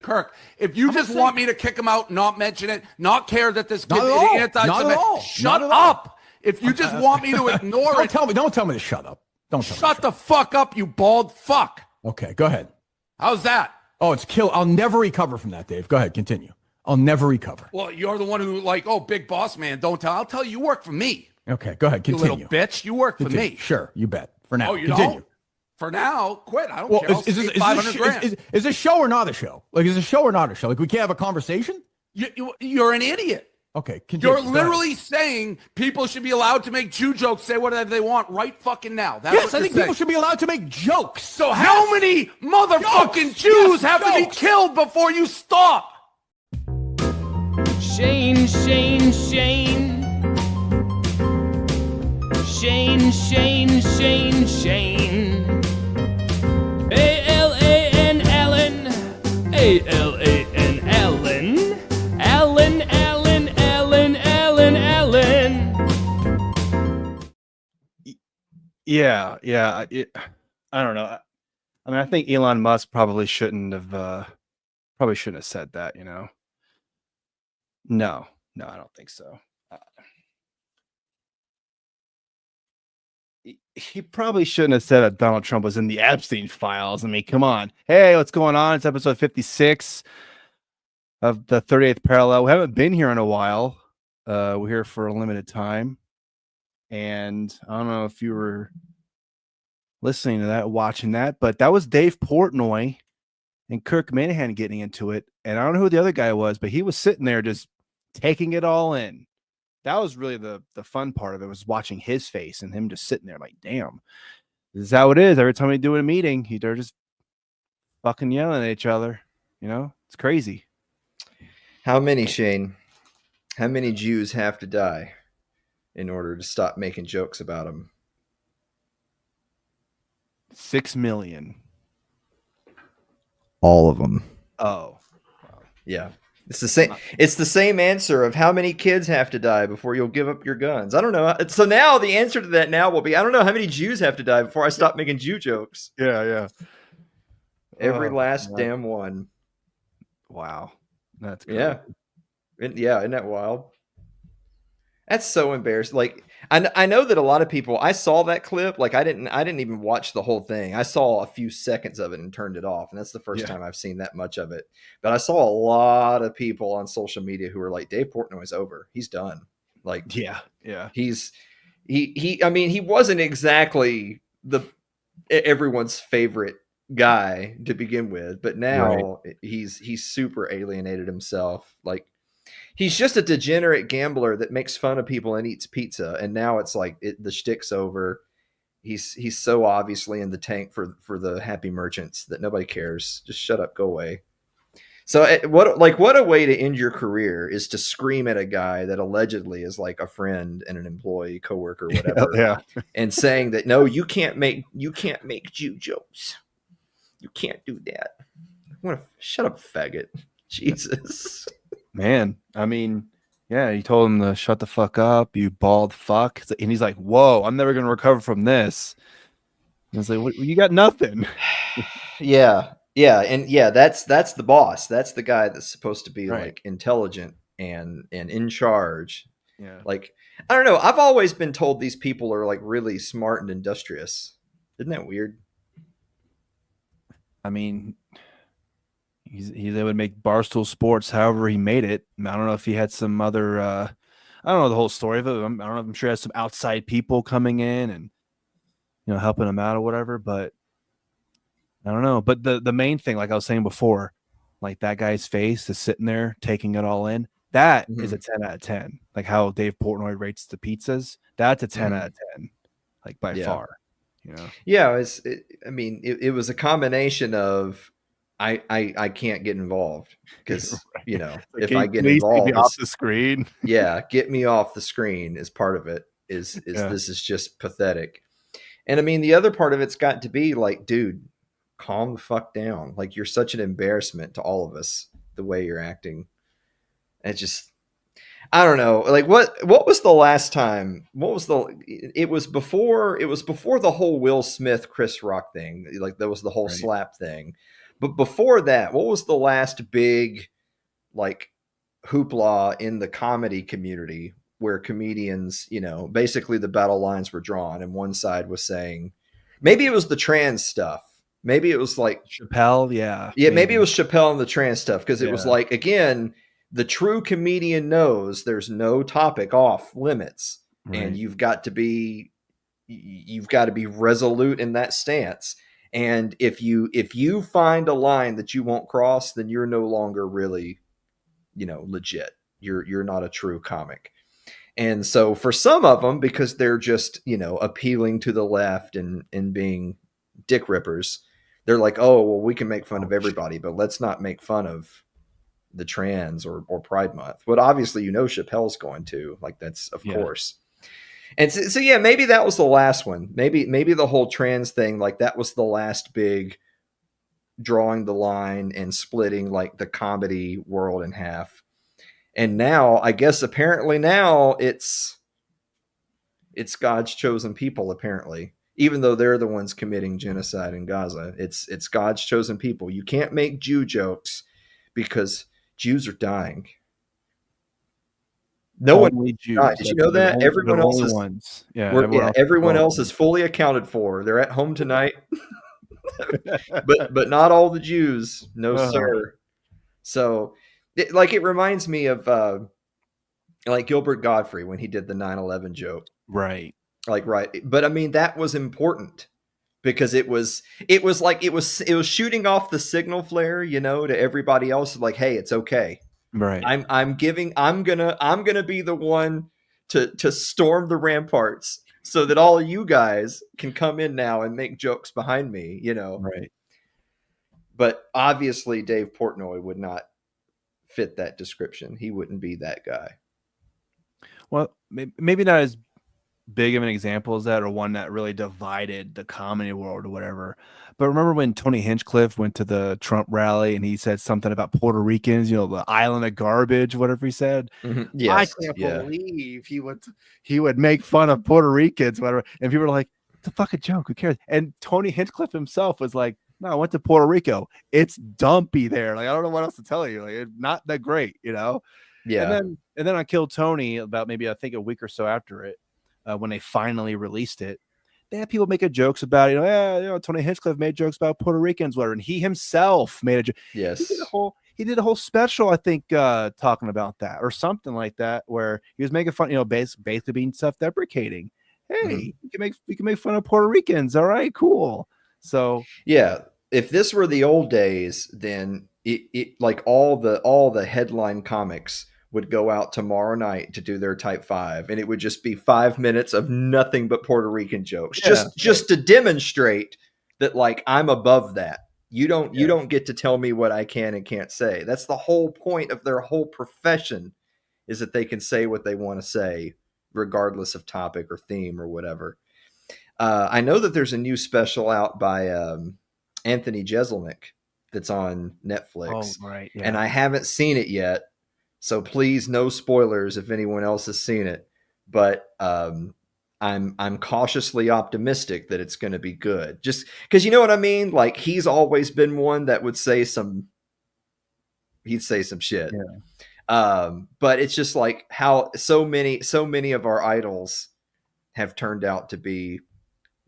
Kirk, if you just want me to kick him out, not mention it, not care that this kid's anti-Semitic, shut up. If you just want me to ignore it. Don't tell me to shut up. Shut the fuck up, you bald fuck. Okay, go ahead. How's that? Oh, it's kill. I'll never recover from that, Dave. Go ahead, continue. I'll never recover. Well, you're the one who big boss man, don't tell. I'll tell you work for me. Okay, go ahead, continue. You little bitch, you work for me. Sure, you bet. For now, oh, you continue. Don't? For now, quit. I don't care. Is this show or not a show? Like, is a show or not a show? Like, we can't have a conversation? You're an idiot. Okay, continue. You're literally saying people should be allowed to make Jew jokes, say whatever they want right fucking now. Yes, I think people should be allowed to make jokes. So how many motherfucking Jews have to be killed before you stop? Shane. A-L-A-N Allen. A-L-A-N Allen. Allen. Yeah. I don't know. I mean, I think Elon Musk probably shouldn't have said that, you know? No, I don't think so. He probably shouldn't have said that Donald Trump was in the Epstein files. I mean, come on. Hey, what's going on? It's episode 56 of the 38th Parallel. We haven't been here in a while. We're here for a limited time. And I don't know if you were listening to that, watching that, but that was Dave Portnoy and Kirk Minihane getting into it. And I don't know who the other guy was, but he was sitting there just taking it all in. That was really the fun part of it, was watching his face and him just sitting there like, damn, this is how it is. Every time we do a meeting, they're just fucking yelling at each other. You know, it's crazy. How many, Shane? How many Jews have to die in order to stop making jokes about them? 6 million. All of them. Oh. Wow. Yeah. It's the same. It's the same answer of how many kids have to die before you'll give up your guns. I don't know. So now the answer to that now will be, I don't know how many Jews have to die before I stop making Jew jokes. Yeah. Every last damn one. Wow. That's crazy. Yeah. Isn't that wild? That's so embarrassing. Like, I know that a lot of people, I saw that clip. Like, I didn't even watch the whole thing. I saw a few seconds of it and turned it off. And that's the first time I've seen that much of it. But I saw a lot of people on social media who were like, Dave Portnoy's over. He's done. Like, yeah. I mean, he wasn't exactly everyone's favorite guy to begin with, but now he's super alienated himself. Like, he's just a degenerate gambler that makes fun of people and eats pizza. And now it's like the shtick's over. He's so obviously in the tank for the happy merchants that nobody cares. Just shut up, go away. So what a way to end your career is to scream at a guy that allegedly is like a friend and an employee, coworker, whatever, and saying that no, you can't make Jew jokes. You can't do that. Shut up, faggot. Jesus. Man, I mean, yeah, he told him to shut the fuck up, you bald fuck. And he's like, whoa, I'm never going to recover from this. And I was like, you got nothing. Yeah. And that's the boss. That's the guy that's supposed to be like intelligent and in charge. Yeah. Like, I don't know. I've always been told these people are like really smart and industrious. Isn't that weird? I mean, they would make Barstool Sports however he made it. I don't know if he had some other I don't know the whole story of it. I don't know. I'm sure he has some outside people coming in and helping him out or whatever, but I don't know. But the main thing, like I was saying before, like that guy's face is sitting there taking it all in. That is a 10 out of 10. Like how Dave Portnoy rates the pizzas. That's a 10 out of 10. Like by far. Yeah, it was a combination of I can't get involved because if I get involved, get me off the screen. Yeah, get me off the screen is part of it. This is just pathetic. And I mean, the other part of it's got to be like, dude, calm the fuck down. Like, you're such an embarrassment to all of us the way you're acting. It's just, I don't know. Like, what was the last time? It was before the whole Will Smith, Chris Rock thing. Like, there was the whole slap thing. But before that, what was the last big like hoopla in the comedy community where comedians, basically the battle lines were drawn and one side was saying, maybe it was the trans stuff. Maybe it was like Chappelle, yeah. maybe it was Chappelle and the trans stuff, because it was Yeah. like, again, the true comedian knows there's no topic off limits, and Right. you've got to be resolute in that stance. And if you find a line that you won't cross, then you're no longer really, legit. You're not a true comic. And so for some of them, because they're just, appealing to the left and being dick rippers, they're like, oh, well, we can make fun of everybody, but let's not make fun of the trans or Pride Month. But obviously, Chappelle's going to, like, that's of course. And so yeah, maybe that was the last one. Maybe the whole trans thing, like, that was the last big drawing the line and splitting like the comedy world in half. And now, I guess apparently now it's God's chosen people, apparently. Even though they're the ones committing genocide in Gaza, it's God's chosen people. You can't make Jew jokes because Jews are dying. No one Jews. Did you know that? Everyone else is ones. Yeah, everyone else is fully accounted for. They're at home tonight. but not all the Jews. No, sir. So it reminds me of like Gilbert Gottfried when he did the 9/11 joke. Right. But I mean, that was important because it was shooting off the signal flare, to everybody else, like, hey, it's okay. Right. I'm gonna be the one to storm the ramparts so that all you guys can come in now and make jokes behind me, Right. But obviously Dave Portnoy would not fit that description. He wouldn't be that guy. Well, maybe not as big of an example as that, or one that really divided the comedy world or whatever. But remember when Tony Hinchcliffe went to the Trump rally and he said something about Puerto Ricans, the island of garbage, whatever he said. Mm-hmm. Yes. I can't believe he would make fun of Puerto Ricans, whatever. And people were like, it's a fucking joke. Who cares? And Tony Hinchcliffe himself was like, no, I went to Puerto Rico. It's dumpy there. Like, I don't know what else to tell you. Like, it's not that great, Yeah. And then I Killed Tony about maybe, I think, a week or so after it, when they finally released it, they had people making jokes about it. Tony Hinchcliffe made jokes about Puerto Ricans, whatever, and he himself made a joke. Yes, he did a whole special, I think, talking about that or something like that, where he was making fun, basically being self-deprecating. Hey, we can make fun of Puerto Ricans. All right, cool. So yeah, if this were the old days, then it like all the headline comics would go out tomorrow night to do their type 5, and it would just be 5 minutes of nothing but Puerto Rican jokes, just to demonstrate that, like, I'm above that. You don't get to tell me what I can and can't say. That's the whole point of their whole profession, is that they can say what they want to say regardless of topic or theme or whatever. I know that there's a new special out by Anthony Jeselnik that's on Netflix. Oh, right. Yeah. And I haven't seen it yet. So please, no spoilers if anyone else has seen it. But I'm cautiously optimistic that it's going to be good. Just because, you know what I mean? Like, he's always been one that would say he'd say some shit. Yeah. But it's just like how so many of our idols have turned out to be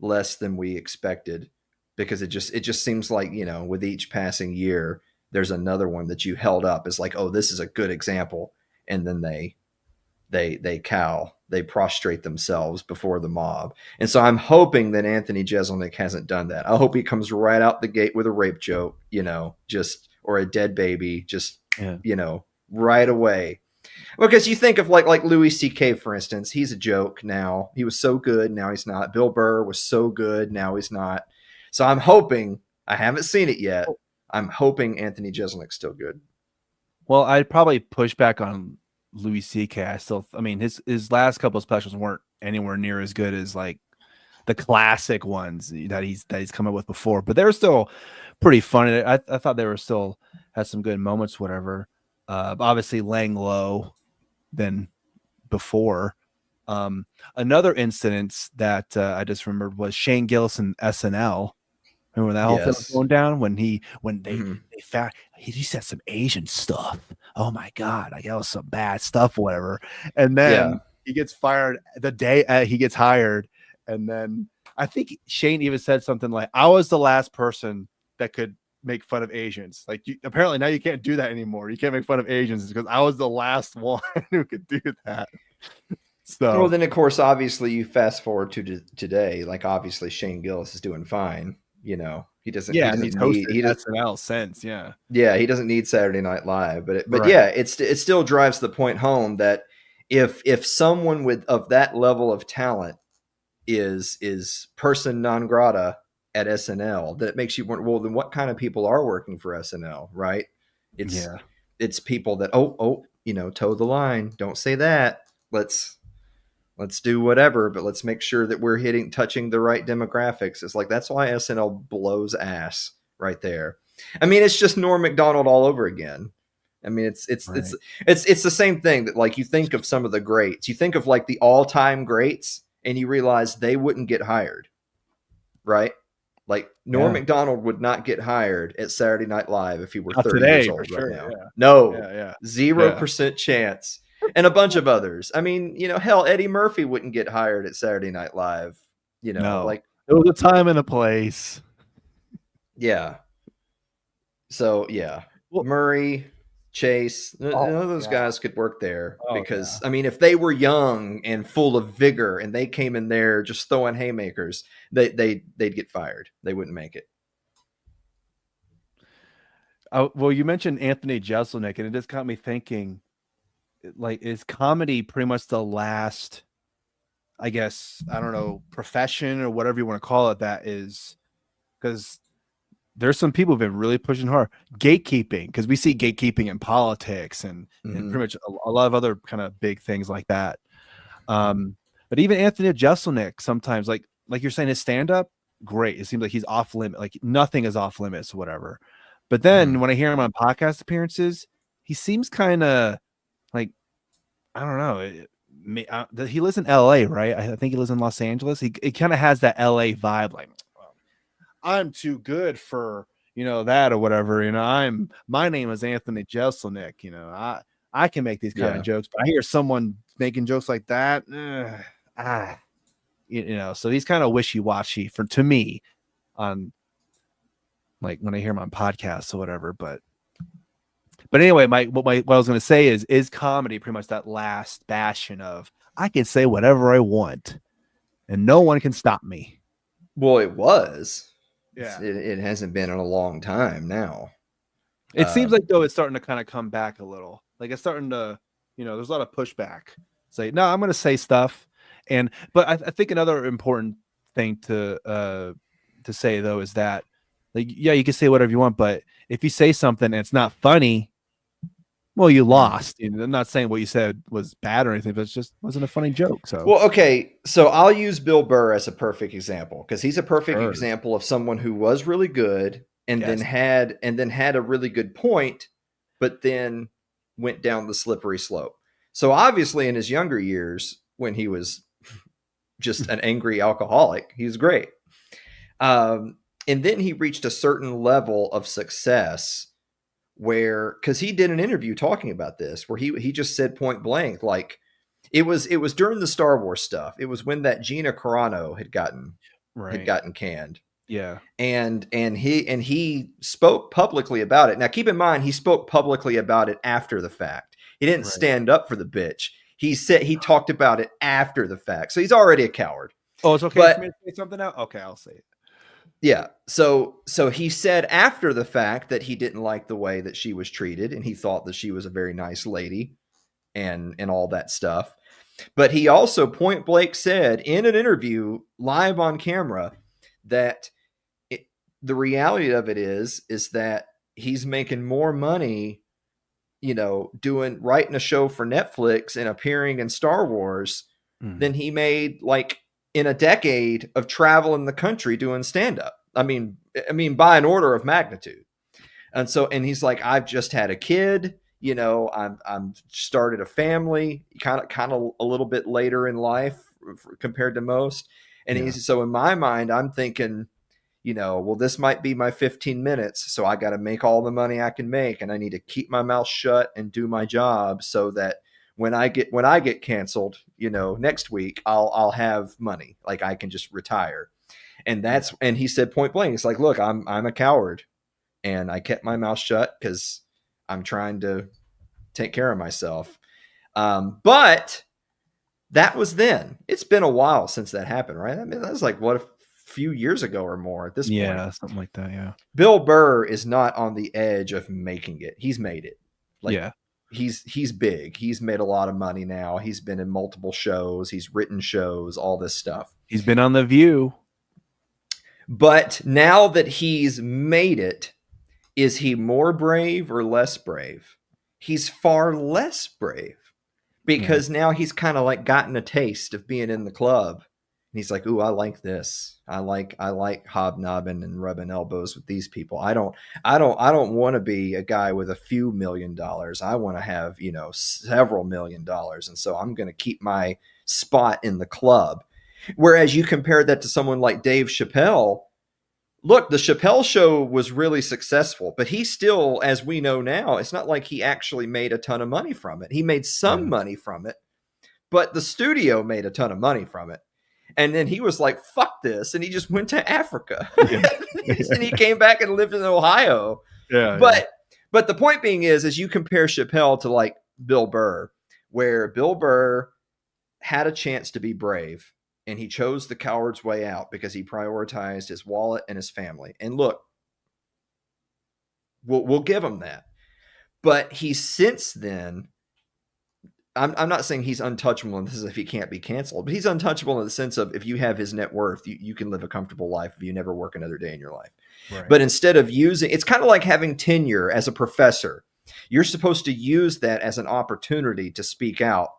less than we expected, because it just seems like, with each passing year, there's another one that you held up as like, oh, this is a good example. And then they cow, they prostrate themselves before the mob. And so I'm hoping that Anthony Jeselnik hasn't done that. I hope he comes right out the gate with a rape joke, or a dead baby, right away. Because you think of like Louis C.K., for instance, he's a joke now. He was so good, now he's not. Bill Burr was so good, now he's not. So I'm hoping, I haven't seen it yet, I'm hoping Anthony Jeselnik's still good. Well, I'd probably push back on Louis C.K. His last couple of specials weren't anywhere near as good as like the classic ones that he's come up with before, but they were still pretty funny. I thought they were still had some good moments, whatever. Obviously laying low than before. Another incident that I just remembered was Shane Gillis and SNL. Remember when that whole thing was Yes. going down when they Mhm. found he said some Asian stuff. Oh my God, like that was some bad stuff, whatever. And then Yeah. he gets fired the day he gets hired, and then I think Shane even said something like, "I was the last person that could make fun of Asians. Like apparently now you can't do that anymore. You can't make fun of Asians because I was the last one who could do that." So Well, then of course, obviously, you fast forward to today. Like, obviously, Shane Gillis is doing fine. You know, he doesn't. He yeah, and he's doesn't need. hosted He does. SNL since, yeah. Yeah, he doesn't need Saturday Night Live. But Right. yeah, it still drives the point home that if someone with of that level of talent is person non grata at SNL, that it makes you wonder, well, then what kind of people are working for SNL, right? It's people that toe the line. Don't say that. Let's do whatever, but let's make sure that we're touching the right demographics. It's like, that's why SNL blows ass right there. I mean, it's just Norm Macdonald all over again. I mean, it's the same thing that, like, you think of some of the greats, you think of like the all-time greats, and you realize they wouldn't get hired, right? Like Norm Macdonald would not get hired at Saturday Night Live if he were 30 years old right now. Yeah. No, Yeah. 0% chance. And a bunch of others. I mean, hell, Eddie Murphy wouldn't get hired at Saturday Night Live. Like, it was a time and a place. yeah. So yeah, Well, Murray, Chase, none of those guys could work there because I mean, if they were young and full of vigor and they came in there just throwing haymakers, they'd get fired. They wouldn't make it. Well, you mentioned Anthony Jeselnik, and it just got me thinking. Like, is comedy pretty much the last, I guess, I don't know, profession or whatever you want to call it, that is, because there's some people who've been really pushing hard gatekeeping, because we see gatekeeping in politics and pretty much a lot of other kind of big things like that. But even Anthony Jeselnik sometimes, like you're saying, his stand-up, great. It seems like he's off limit, like nothing is off limits or whatever. But then when I hear him on podcast appearances, he seems kind of like, I don't know. He lives in LA, right? I think he lives in Los Angeles. He kind of has that LA vibe, like, well, I'm too good for that or whatever. My name is Anthony Jeselnik. I can make these kind of jokes, but I hear someone making jokes like that. So he's kind of wishy-washy to me on, like, when I hear him on podcasts or whatever, but anyway, what I was going to say is comedy pretty much that last bastion of, I can say whatever I want and no one can stop me. Well, it was. Yeah. It hasn't been in a long time now. It seems like, though, it's starting to kind of come back a little. Like, it's starting to, there's a lot of pushback. Say, no, I'm going to say stuff. But I think another important thing to say, though, is that, like, yeah, you can say whatever you want, but if you say something and it's not funny, well, you lost. I'm not saying what you said was bad or anything, but it just wasn't a funny joke. So, well, okay, so I'll use Bill Burr as a perfect example, because he's a perfect example of someone who was really good and then had a really good point, but then went down the slippery slope. So obviously, in his younger years, when he was just an angry alcoholic, he was great. And then he reached a certain level of success where, because he did an interview talking about this, where he just said point blank, like, it was during the Star Wars stuff. It was when that Gina Carano had gotten canned. Yeah. And he spoke publicly about it. Now, keep in mind, he spoke publicly about it after the fact. He didn't stand up for the bitch. He talked about it after the fact. So he's already a coward. Oh, it's okay for me to say something now? Okay, I'll say it. Yeah. So he said after the fact that he didn't like the way that she was treated, and he thought that she was a very nice lady and all that stuff. But he also point blank said in an interview live on camera that the reality of it is that he's making more money, writing a show for Netflix and appearing in Star Wars than he made, like, in a decade of traveling the country doing stand-up. I mean, by an order of magnitude. And he's like, I've just had a kid, I'm started a family kind of a little bit later in life compared to most. And so in my mind, I'm thinking, well, this might be my 15 minutes, so I got to make all the money I can make, and I need to keep my mouth shut and do my job so that when I get canceled, next week, I'll have money, like I can just retire. And he said point blank, it's like, look, I'm a coward, and I kept my mouth shut because I'm trying to take care of myself. But that was then. It's been a while since that happened, right? I mean, that was like a few years ago or more at this point. Yeah, something like that. Yeah. Bill Burr is not on the edge of making it. He's made it. He's big. He's made a lot of money now. He's been in multiple shows. He's written shows, all this stuff. He's been on The View. But now that he's made it, is he more brave or less brave? He's far less brave. Because now he's kind of like gotten a taste of being in the club. And he's like, ooh, I like this. I like hobnobbing and rubbing elbows with these people. I don't want to be a guy with a few $1 million. I want to have, several $1 million. And so I'm going to keep my spot in the club. Whereas you compare that to someone like Dave Chappelle. Look, the Chappelle show was really successful, but he still, as we know now, it's not like he actually made a ton of money from it. He made some money from it, but the studio made a ton of money from it. And then he was like, fuck this. And he just went to Africa. And he came back and lived in Ohio. But the point being is you compare Chappelle to like Bill Burr, where Bill Burr had a chance to be brave. And he chose the coward's way out because he prioritized his wallet and his family. And look, we'll give him that. But he since then, I'm not saying he's untouchable in this as if he can't be canceled, but he's untouchable in the sense of if you have his net worth, you can live a comfortable life if you never work another day in your life. Right. But instead of it's kind of like having tenure as a professor. You're supposed to use that as an opportunity to speak out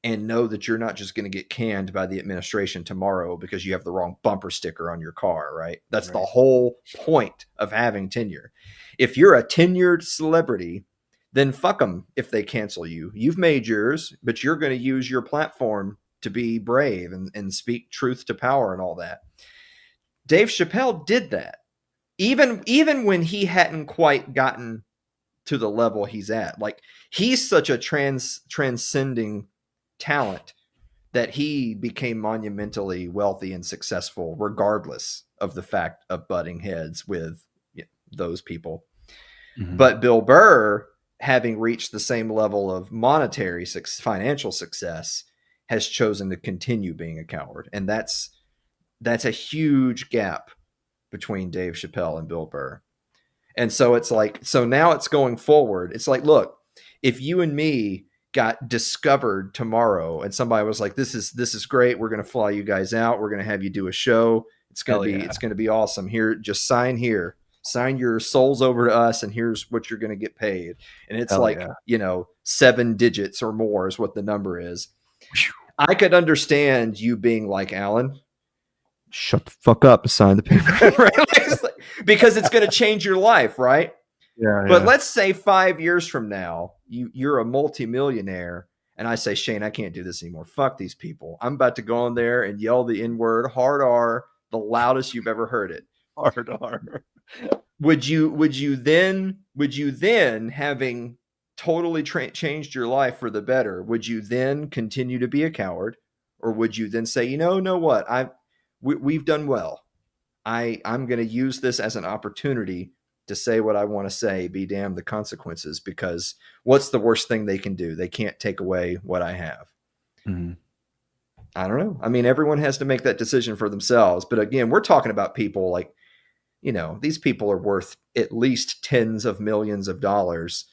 and know that you're not just going to get canned by the administration tomorrow because you have the wrong bumper sticker on your car, right? That's the whole point of having tenure. If you're a tenured celebrity, then fuck them if they cancel you. You've made yours, but you're going to use your platform to be brave and speak truth to power and all that. Dave Chappelle did that. Even when he hadn't quite gotten to the level he's at. Like, he's such a transcending talent that he became monumentally wealthy and successful regardless of the fact of butting heads with those people. Mm-hmm. But Bill Burr, having reached the same level of monetary financial success, has chosen to continue being a coward. And that's a huge gap between Dave Chappelle and Bill Burr. And so it's like, so now it's going forward. It's like, look, if you and me got discovered tomorrow and somebody was like, this is great. We're going to fly you guys out. We're going to have you do a show. It's going to be awesome. Here, just sign here, sign your souls over to us. And here's what you're going to get paid. And it's 7 digits or more is what the number is. I could understand you being like, Alan, shut the fuck up and sign the paper. Right? Because it's going to change your life. Right. Yeah, but let's say 5 years from now, you're a multimillionaire, and I say, Shane, I can't do this anymore. Fuck these people. I'm about to go on there and yell the N-word, hard R, the loudest you've ever heard it. Hard R. Would you then, having totally changed your life for the better, would you then continue to be a coward, or would you then say, know what? We've done well. I'm going to use this as an opportunity to say what I want to say, be damned the consequences, because what's the worst thing they can do? They can't take away what I have. Mm-hmm. I don't know. I mean, everyone has to make that decision for themselves. But again, we're talking about people like, these people are worth at least tens of millions of dollars.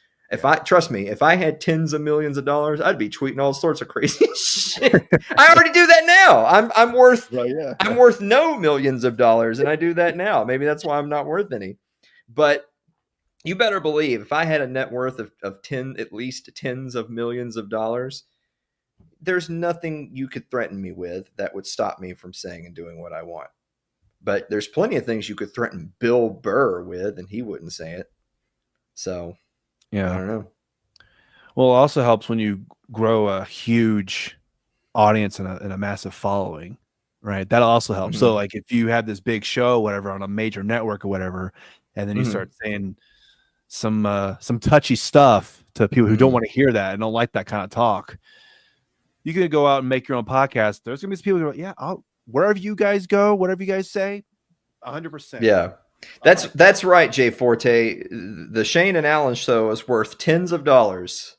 Trust me, if I had tens of millions of dollars, I'd be tweeting all sorts of crazy shit. I already do that now. I'm worth no millions of dollars, and I do that now. Maybe that's why I'm not worth any. But you better believe if I had a net worth of at least tens of millions of dollars, there's nothing you could threaten me with that would stop me from saying and doing what I want. But there's plenty of things you could threaten Bill Burr with, and he wouldn't say it. So, yeah, I don't know. Well, it also helps when you grow a huge audience and a massive following. Right. That'll also help. Mhm. So like if you have this big show, whatever, on a major network or whatever, and then you Mhm. start saying some touchy stuff to people who don't Mhm. want to hear that and don't like that kind of talk, you can go out and make your own podcast. There's gonna be some people who are like, yeah, wherever you guys go, whatever you guys say, 100%. Yeah. That's right, Jay Forte. The Shane and Allen show is worth tens of dollars.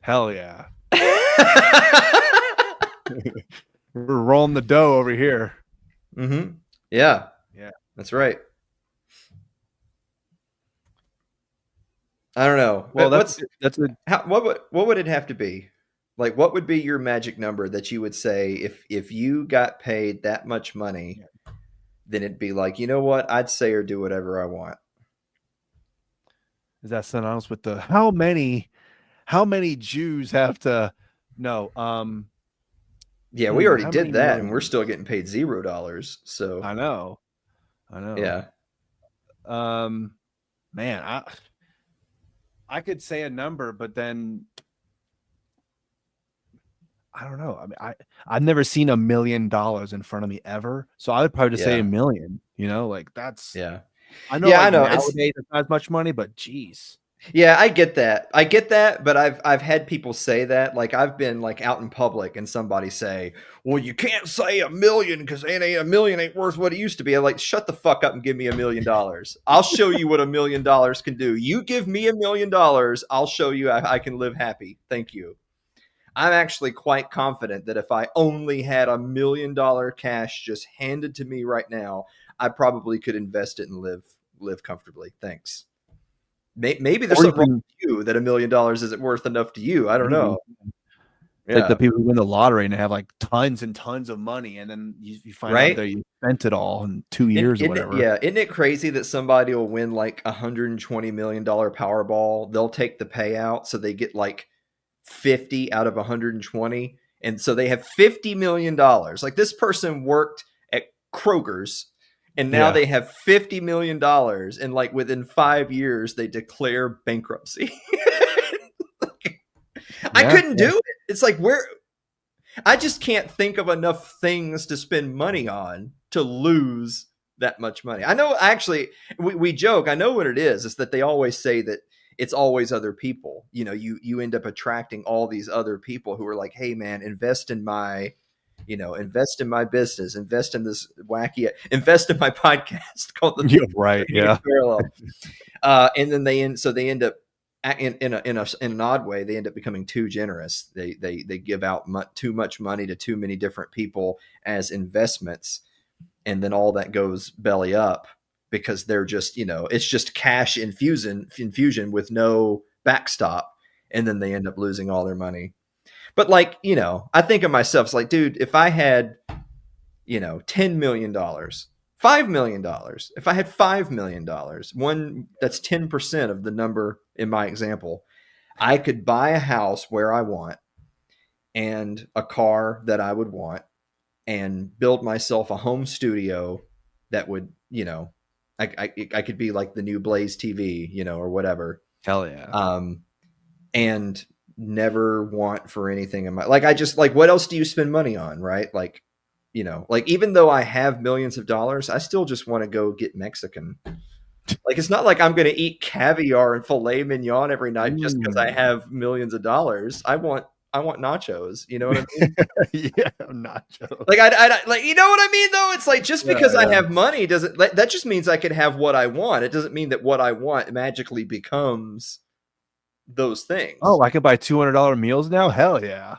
Hell yeah. We're rolling the dough over here. Mm-hmm. Yeah. Yeah. That's right. I don't know. Well, what would it have to be? Like, what would be your magic number that you would say if you got paid that much money, then it'd be like, you know what? I'd say or do whatever I want. is that synonymous with the how many Jews have to no Yeah, we already how did many that, and we're millions? still getting paid $0. So I know. yeah. Man, I could say a number, but then I don't know. I mean, I've never seen $1 million in front of me ever, so I would probably just say Yeah. $1 million. You know, like that's. Yeah. I know. Yeah, like, I know. Nowadays, it's not as much money, but geez. Yeah, I get that, but I've had people say that. Like I've been like out in public and somebody say, "Well, you can't say $1 million because $1 million ain't worth what it used to be." I'm like, shut the fuck up and give me $1 million. I'll show you what $1 million can do. You give me $1 million, I'll show you I can live happy. Thank you. I'm actually quite confident that if I only had $1 million cash just handed to me right now, I probably could invest it and live comfortably. Thanks. Maybe there's Or you something wrong can- with you that $1 million isn't worth enough to you. I don't know. It's like Yeah. the people who win the lottery and they have like tons and tons of money, and then you find Right? out that you spent it all in 2 years or whatever. Isn't it crazy that somebody will win like $120 million Powerball? They'll take the payout, so they get like 50 out of 120, and so they have $50 million. Like this person worked at Kroger's, and now Yeah. they have $50 million, and like within 5 years they declare bankruptcy. I Yeah, couldn't do it. It's like I just can't think of enough things to spend money on to lose that much money. I know actually we joke, I know what it is. It's that they always say that it's always other people. You know, you end up attracting all these other people who are like, hey man, invest in my business, invest in this invest in my podcast called the Yeah, right. Yeah. Parallel. And then they end up in an odd way, they end up becoming too generous. They give out too much money to too many different people as investments, and then all that goes belly up because they're just, it's just cash infusion with no backstop, and then they end up losing all their money. But like, I think of myself, it's like, dude, if I had, $10 million, $5 million, if I had $5 million, that's 10% of the number in my example, I could buy a house where I want and a car that I would want and build myself a home studio that would, I could be like the new Blaze TV, or whatever. Hell yeah. And never want for anything in my, what else do you spend money on? Right. Like, even though I have millions of dollars, I still just want to go get Mexican. Like, it's not like I'm going to eat caviar and filet mignon every night just because I have millions of dollars. I want nachos. You know what I mean? Yeah, nachos. Like, I like, you know what I mean, though? It's like, just because I have money that just means I can have what I want. It doesn't mean that what I want magically becomes those things. Oh, I could buy $200 meals now? Hell yeah.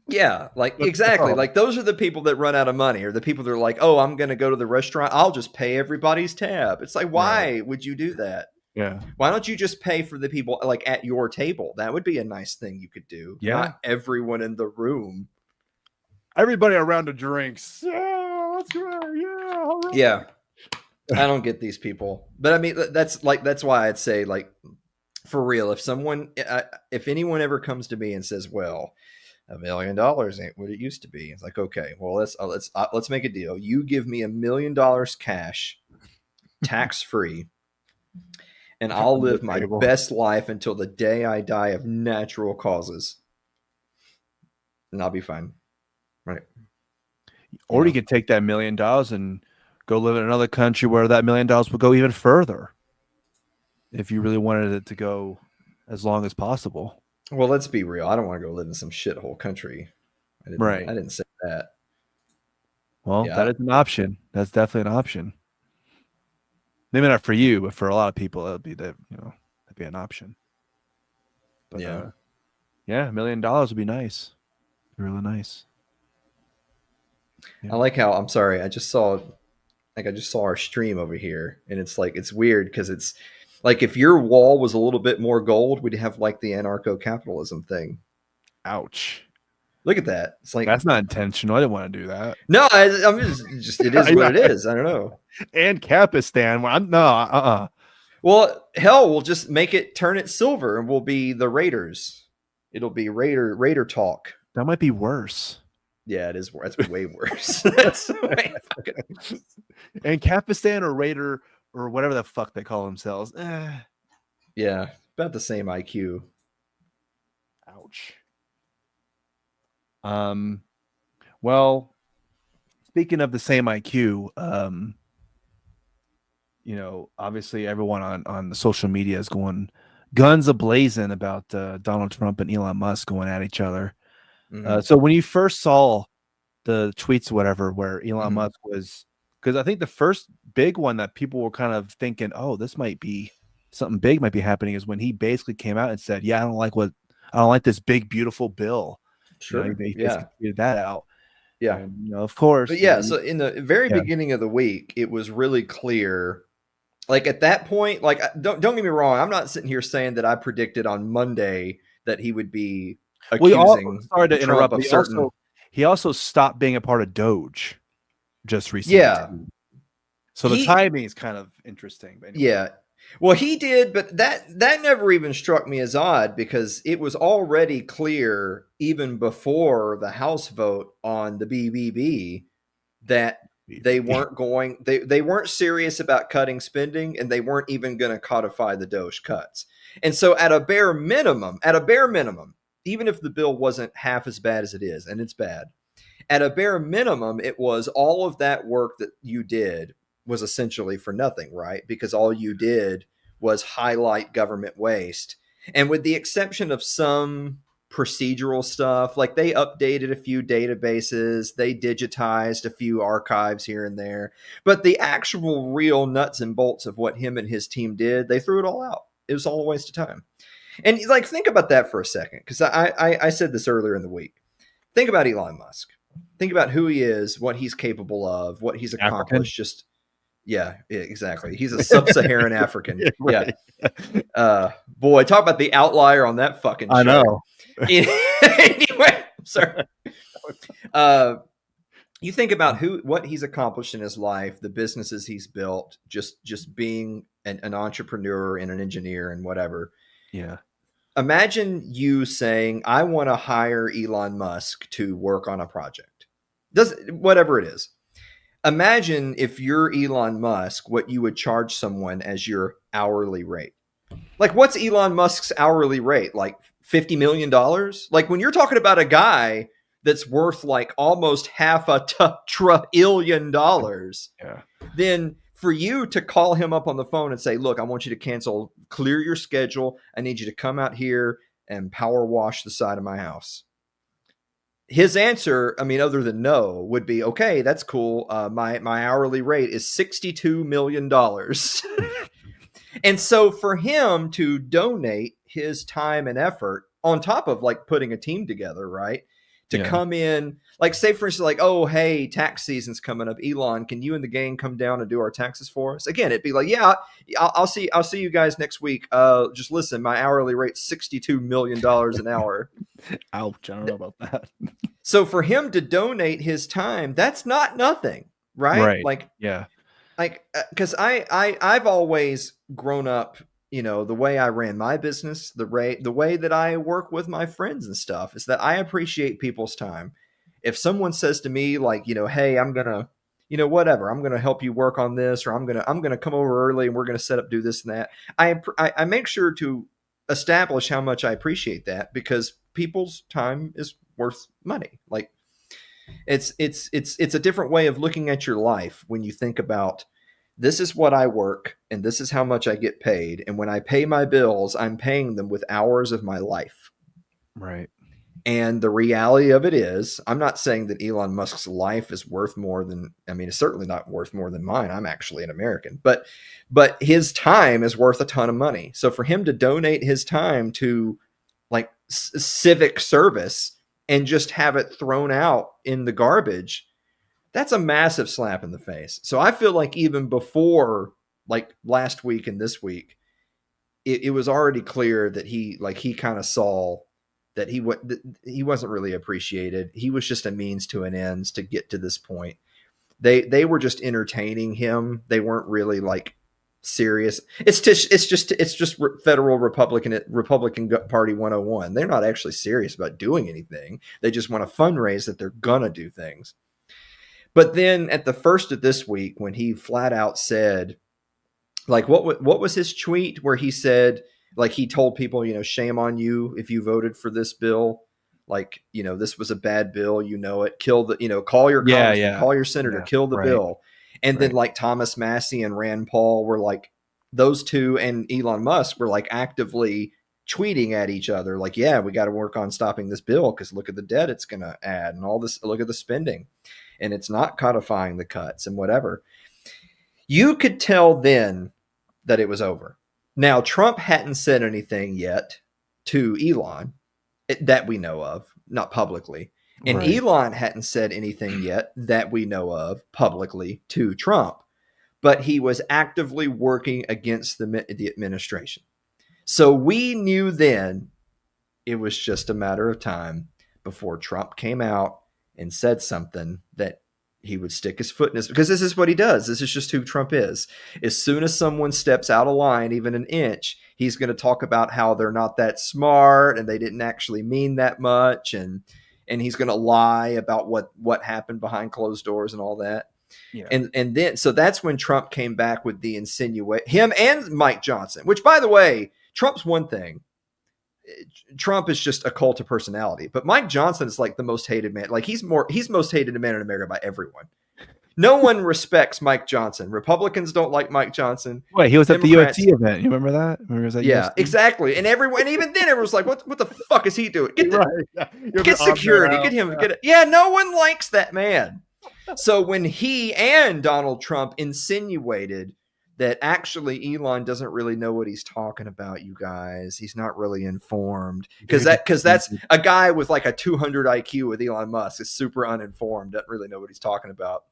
Yeah, like exactly. Like those are the people that run out of money, or the people that are like, oh, I'm going to go to the restaurant. I'll just pay everybody's tab. It's like, why would you do that? Yeah. Why don't you just pay for the people like at your table? That would be a nice thing you could do. Yeah. Not everyone in the room. Everybody around the drinks. Yeah, that's right. Yeah. All right. Yeah. I don't get these people. But I mean, that's why I'd say, like, for real, if anyone ever comes to me and says, well, $1 million ain't what it used to be. It's like, okay, well, let's make a deal. You give me $1 million cash, tax free, and I'll live my best life until the day I die of natural causes, and I'll be fine. Right? Or you could take that $1 million and go live in another country where that $1 million would go even further. If you really wanted it to go as long as possible. Well, let's be real. I don't want to go live in some shithole country. I didn't say that. Well, that is an option. That's definitely an option. Maybe not for you, but for a lot of people, that'd be that'd be an option. But $1 million would be nice. Really nice. Yeah. I like how, I'm sorry, I just saw our stream over here, and it's like, it's weird because it's like if your wall was a little bit more gold, we'd have like the anarcho-capitalism thing. Ouch. Look at that. It's like, that's not intentional. I didn't want to do that. No, I'm just it is what it is. I don't know. And Capistan. Well, hell, we'll just turn it silver, and we'll be the Raiders. It'll be Raider talk. That might be worse. Yeah, it is. That's way worse. That's way fucking. And Capistan or Raider or whatever the fuck they call themselves. Yeah, about the same IQ. Ouch. Well, speaking of the same IQ, obviously everyone on the social media is going guns a-blazing about Donald Trump and Elon Musk going at each other. Mm-hmm. So when you first saw the tweets or whatever where Elon Musk was, because I think the first big one that people were kind of thinking, oh, this might be something big might be happening, is when he basically came out and said, I don't like this big, beautiful bill. Sure. He tweeted that out. Yeah. And, of course. But so in the very beginning of the week, it was really clear. Like at that point, like don't get me wrong, I'm not sitting here saying that I predicted on Monday that he would be accusing. Sorry to interrupt. He also stopped being a part of Doge just recently. Yeah. So the timing is kind of interesting. But anyway. Yeah. Well, he did, but that never even struck me as odd, because it was already clear even before the House vote on the BBB that they weren't serious about cutting spending, and they weren't even going to codify the Doge cuts. And so at a bare minimum, even if the bill wasn't half as bad as it is, and it's bad, at a bare minimum, it was all of that work that you did was essentially for nothing, right? Because all you did was highlight government waste. And with the exception of some procedural stuff, like they updated a few databases, they digitized a few archives here and there, but the actual real nuts and bolts of what him and his team did, they threw it all out. It was all a waste of time. And like, think about that for a second, because I said this earlier in the week. Think about Elon Musk. Think about who he is, what he's capable of, what he's accomplished. African? Yeah, exactly. He's a sub-Saharan African. Right. Yeah. Boy, talk about the outlier on that fucking show. I know. Anyway, I'm sorry. You think about what he's accomplished in his life, the businesses he's built, just being an entrepreneur and an engineer and whatever. Yeah. Imagine you saying, I want to hire Elon Musk to work on a project. Whatever it is. Imagine if you're Elon Musk, what you would charge someone as your hourly rate. Like, what's Elon Musk's hourly rate? Like $50 million? Like, when you're talking about a guy that's worth like almost $500 trillion, then for you to call him up on the phone and say, look, I want you to clear your schedule. I need you to come out here and power wash the side of my house. His answer, I mean, other than no, would be, okay, that's cool. My hourly rate is $62 million. And so for him to donate his time and effort on top of like putting a team together, right? To come in, like, say for instance, like, oh, hey, tax season's coming up. Elon, can you and the gang come down and do our taxes for us? Again, it'd be like, yeah, I'll see you guys next week. Just listen, my hourly rate's $62 million an hour. Ouch, I don't know about that. So for him to donate his time, that's not nothing, right? Like, yeah, like, because I've always grown up, the way I ran my business, the way that I work with my friends and stuff, is that I appreciate people's time. If someone says to me like, hey, I'm gonna, whatever, I'm gonna help you work on this, or I'm gonna come over early and we're gonna do this and that. I make sure to establish how much I appreciate that, because people's time is worth money. Like, It's a different way of looking at your life when you think about, this is what I work and this is how much I get paid. And when I pay my bills, I'm paying them with hours of my life. Right. And the reality of it is, I'm not saying that Elon Musk's life is worth more than, I mean, it's certainly not worth more than mine. I'm actually an American, but his time is worth a ton of money. So for him to donate his time to like civic service and just have it thrown out in the garbage, that's a massive slap in the face. So I feel like even before like last week and this week, it was already clear that he kind of saw that he wasn't really appreciated. He was just a means to an end to get to this point. They were just entertaining him. They weren't really like serious. It's just federal Republican Party 101. They're not actually serious about doing anything. They just want to fundraise that they're gonna do things. But then at the first of this week, when he flat out said, like, what was his tweet where he said, like, he told people, you know, shame on you if you voted for this bill. Like, you know, this was a bad bill. You know it. Kill the, you know, call your congressman, call your senator, kill the bill. And then like Thomas Massie and Rand Paul were like, those two and Elon Musk were like actively tweeting at each other. Like, yeah, we got to work on stopping this bill because look at the debt it's going to add and all this. Look at the spending. And it's not codifying the cuts and whatever. You could tell then that it was over. Now, Trump hadn't said anything yet to Elon that we know of, not publicly. And Elon hadn't said anything yet that we know of publicly to Trump. But he was actively working against the administration. So we knew then it was just a matter of time before Trump came out and said something that he would stick his foot in his, because this is what he does. This is just who Trump is. As soon as someone steps out of line, even an inch, he's going to talk about how they're not that smart and they didn't actually mean that much. And he's going to lie about what happened behind closed doors and all that. Yeah. And then, so that's when Trump came back with the him and Mike Johnson, which, by the way, Trump's one thing. Trump is just a cult of personality, but Mike Johnson is like the most hated man. Like he's most hated man in America by everyone. No one respects Mike Johnson. Republicans don't like Mike Johnson. Wait, he was Democrats, at the UFT event. You remember that? Yeah, exactly. And even then everyone was like, what the fuck is he doing? Get security. Get him. Yeah, no one likes that man. So when he and Donald Trump insinuated that actually Elon doesn't really know what he's talking about, you guys. He's not really informed. Because that's a guy with like a 200 IQ with Elon Musk is super uninformed, doesn't really know what he's talking about.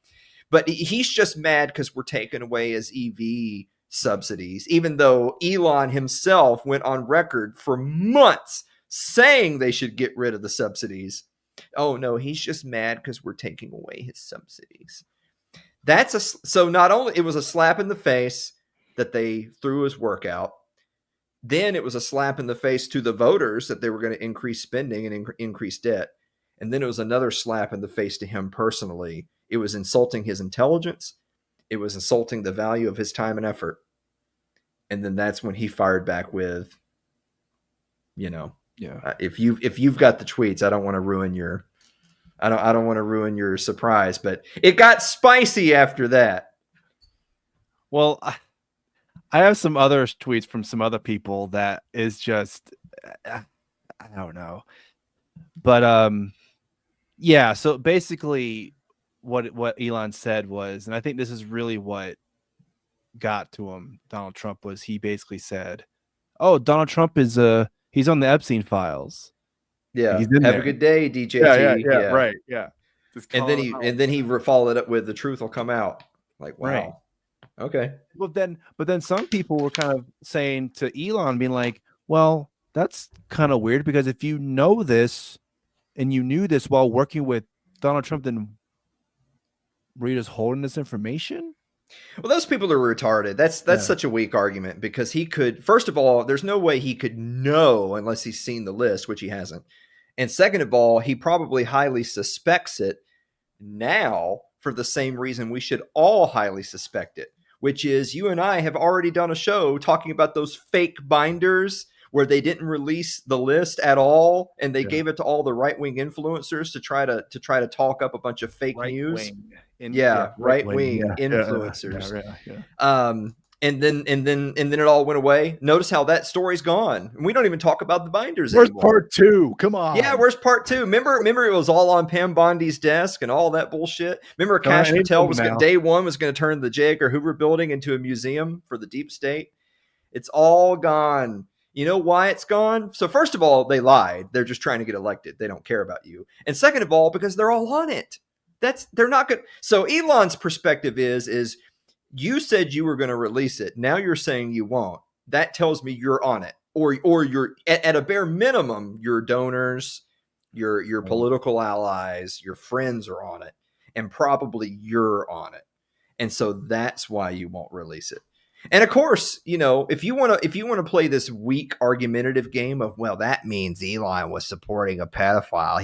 But he's just mad because we're taking away his EV subsidies, even though Elon himself went on record for months saying they should get rid of the subsidies. Oh, no, he's just mad because we're taking away his subsidies. So not only it was a slap in the face that they threw his work out, then it was a slap in the face to the voters that they were going to increase spending and increase debt. And then it was another slap in the face to him personally. It was insulting his intelligence. It was insulting the value of his time and effort. And then that's when he fired back with, you know, if you've got the tweets, I don't want to ruin your surprise, but it got spicy after that. Well, I have some other tweets from some other people that is just, I don't know. But yeah, so basically what Elon said was, and I think this is really what got to him, Donald Trump, was he basically said, oh, Donald Trump is he's on the Epstein files. Yeah. Have a good day, DJT. Yeah. Right. Yeah. And then he followed it up with the truth will come out. Like, wow. Right. Okay. But then some people were kind of saying to Elon, being like, well, that's kind of weird because if you know this and you knew this while working with Donald Trump, then were you just holding this information? Well, those people are retarded. That's such a weak argument because he could, first of all, there's no way he could know unless he's seen the list, which he hasn't. And second of all, he probably highly suspects it now for the same reason we should all highly suspect it, which is you and I have already done a show talking about those fake binders where they didn't release the list at all, and they gave it to all the right-wing influencers to try to talk up a bunch of fake news. Right-wing influencers. And then it all went away. Notice how that story's gone. And we don't even talk about the binders Where's anymore. part 2? Come on. Yeah, where's part 2? Remember it was all on Pam Bondi's desk and all that bullshit. Remember Cash Patel day one was going to turn the J. Edgar Hoover building into a museum for the deep state. It's all gone. You know why it's gone? So first of all, they lied. They're just trying to get elected. They don't care about you. And second of all, because they're all on it. They're not good. So Elon's perspective is you said you were going to release it. Now you're saying you won't. That tells me you're on it, or you're at a bare minimum. Your donors, your political allies, your friends are on it, and probably you're on it. And so that's why you won't release it. And of course, if you want to play this weak argumentative game of, well, that means Elon was supporting a pedophile.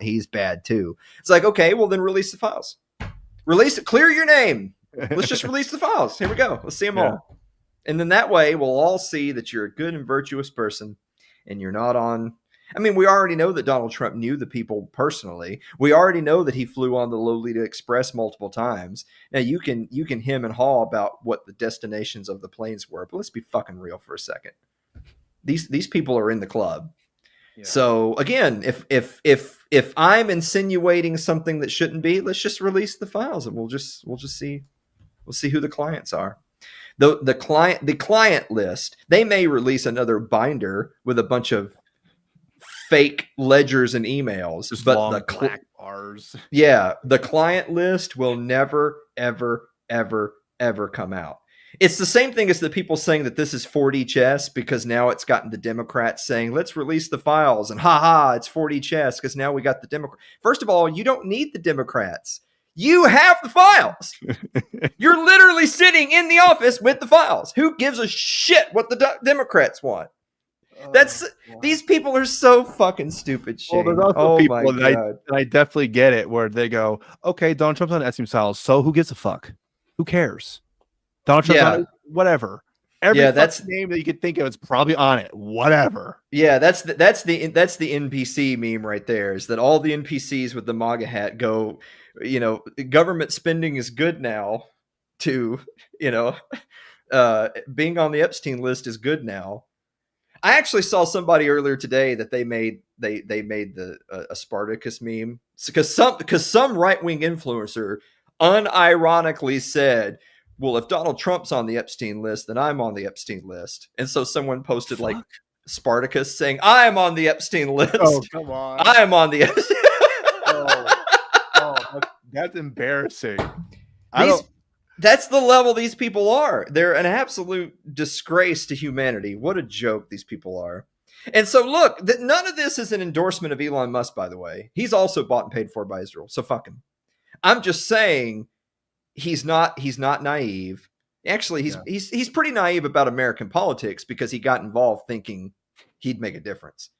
He's bad too. It's like, okay, well then release the files. Release it. Clear your name. Let's just release the files. Here we go. Let's see them all. And then that way we'll all see that you're a good and virtuous person and you're not on. I mean, we already know that Donald Trump knew the people personally. We already know that he flew on the Lolita Express multiple times. Now you can hem and haw about what the destinations of the planes were, but let's be fucking real for a second. These people are in the club. Yeah. So again, if I'm insinuating something that shouldn't be, let's just release the files and we'll just see. We'll see who the clients are. The client list, they may release another binder with a bunch of fake ledgers and emails, just but the black bars. Yeah, the client list will never, ever, ever, ever come out. It's the same thing as the people saying that this is 4D chess, because now it's gotten the Democrats saying, let's release the files, and it's 4D chess because now we got the Democrats. First of all, you don't need the Democrats. You have the files. You're literally sitting in the office with the files. Who gives a shit what the Democrats want? These people are so fucking stupid. Shane. Well, there's also people that I definitely get it, where they go, okay, Donald Trump's on Epstein files, so who gives a fuck? Who cares? Donald Trump's on it, whatever. Every name that you could think of is probably on it. Whatever. Yeah, that's the NPC meme right there. Is that all the NPCs with the MAGA hat go, government spending is good now, to being on the Epstein list is good now. I actually saw somebody earlier today that they made a Spartacus meme because some right wing influencer unironically said, well, if Donald Trump's on the Epstein list, then I'm on the Epstein list. And so someone posted like Spartacus saying, I'm on the Epstein list. Oh, come on. I am on the Epstein. That's embarrassing. That's the level these people are. They're an absolute disgrace to humanity. What a joke these people are. And so look, none of this is an endorsement of Elon Musk, by the way. He's also bought and paid for by Israel. So fuck him. I'm just saying he's not naive. Actually, he's pretty naive about American politics because he got involved thinking he'd make a difference.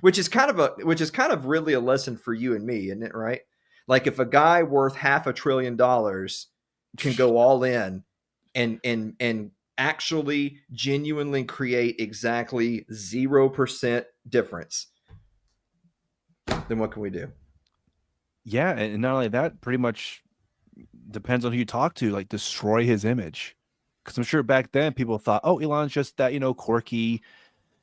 Which is kind of really a lesson for you and me, isn't it, right? Like if a guy worth $500 billion can go all in and actually genuinely create exactly 0% difference, then what can we do? Yeah, and not only that, pretty much depends on who you talk to, like destroy his image. Because I'm sure back then people thought, oh, Elon's just that, quirky,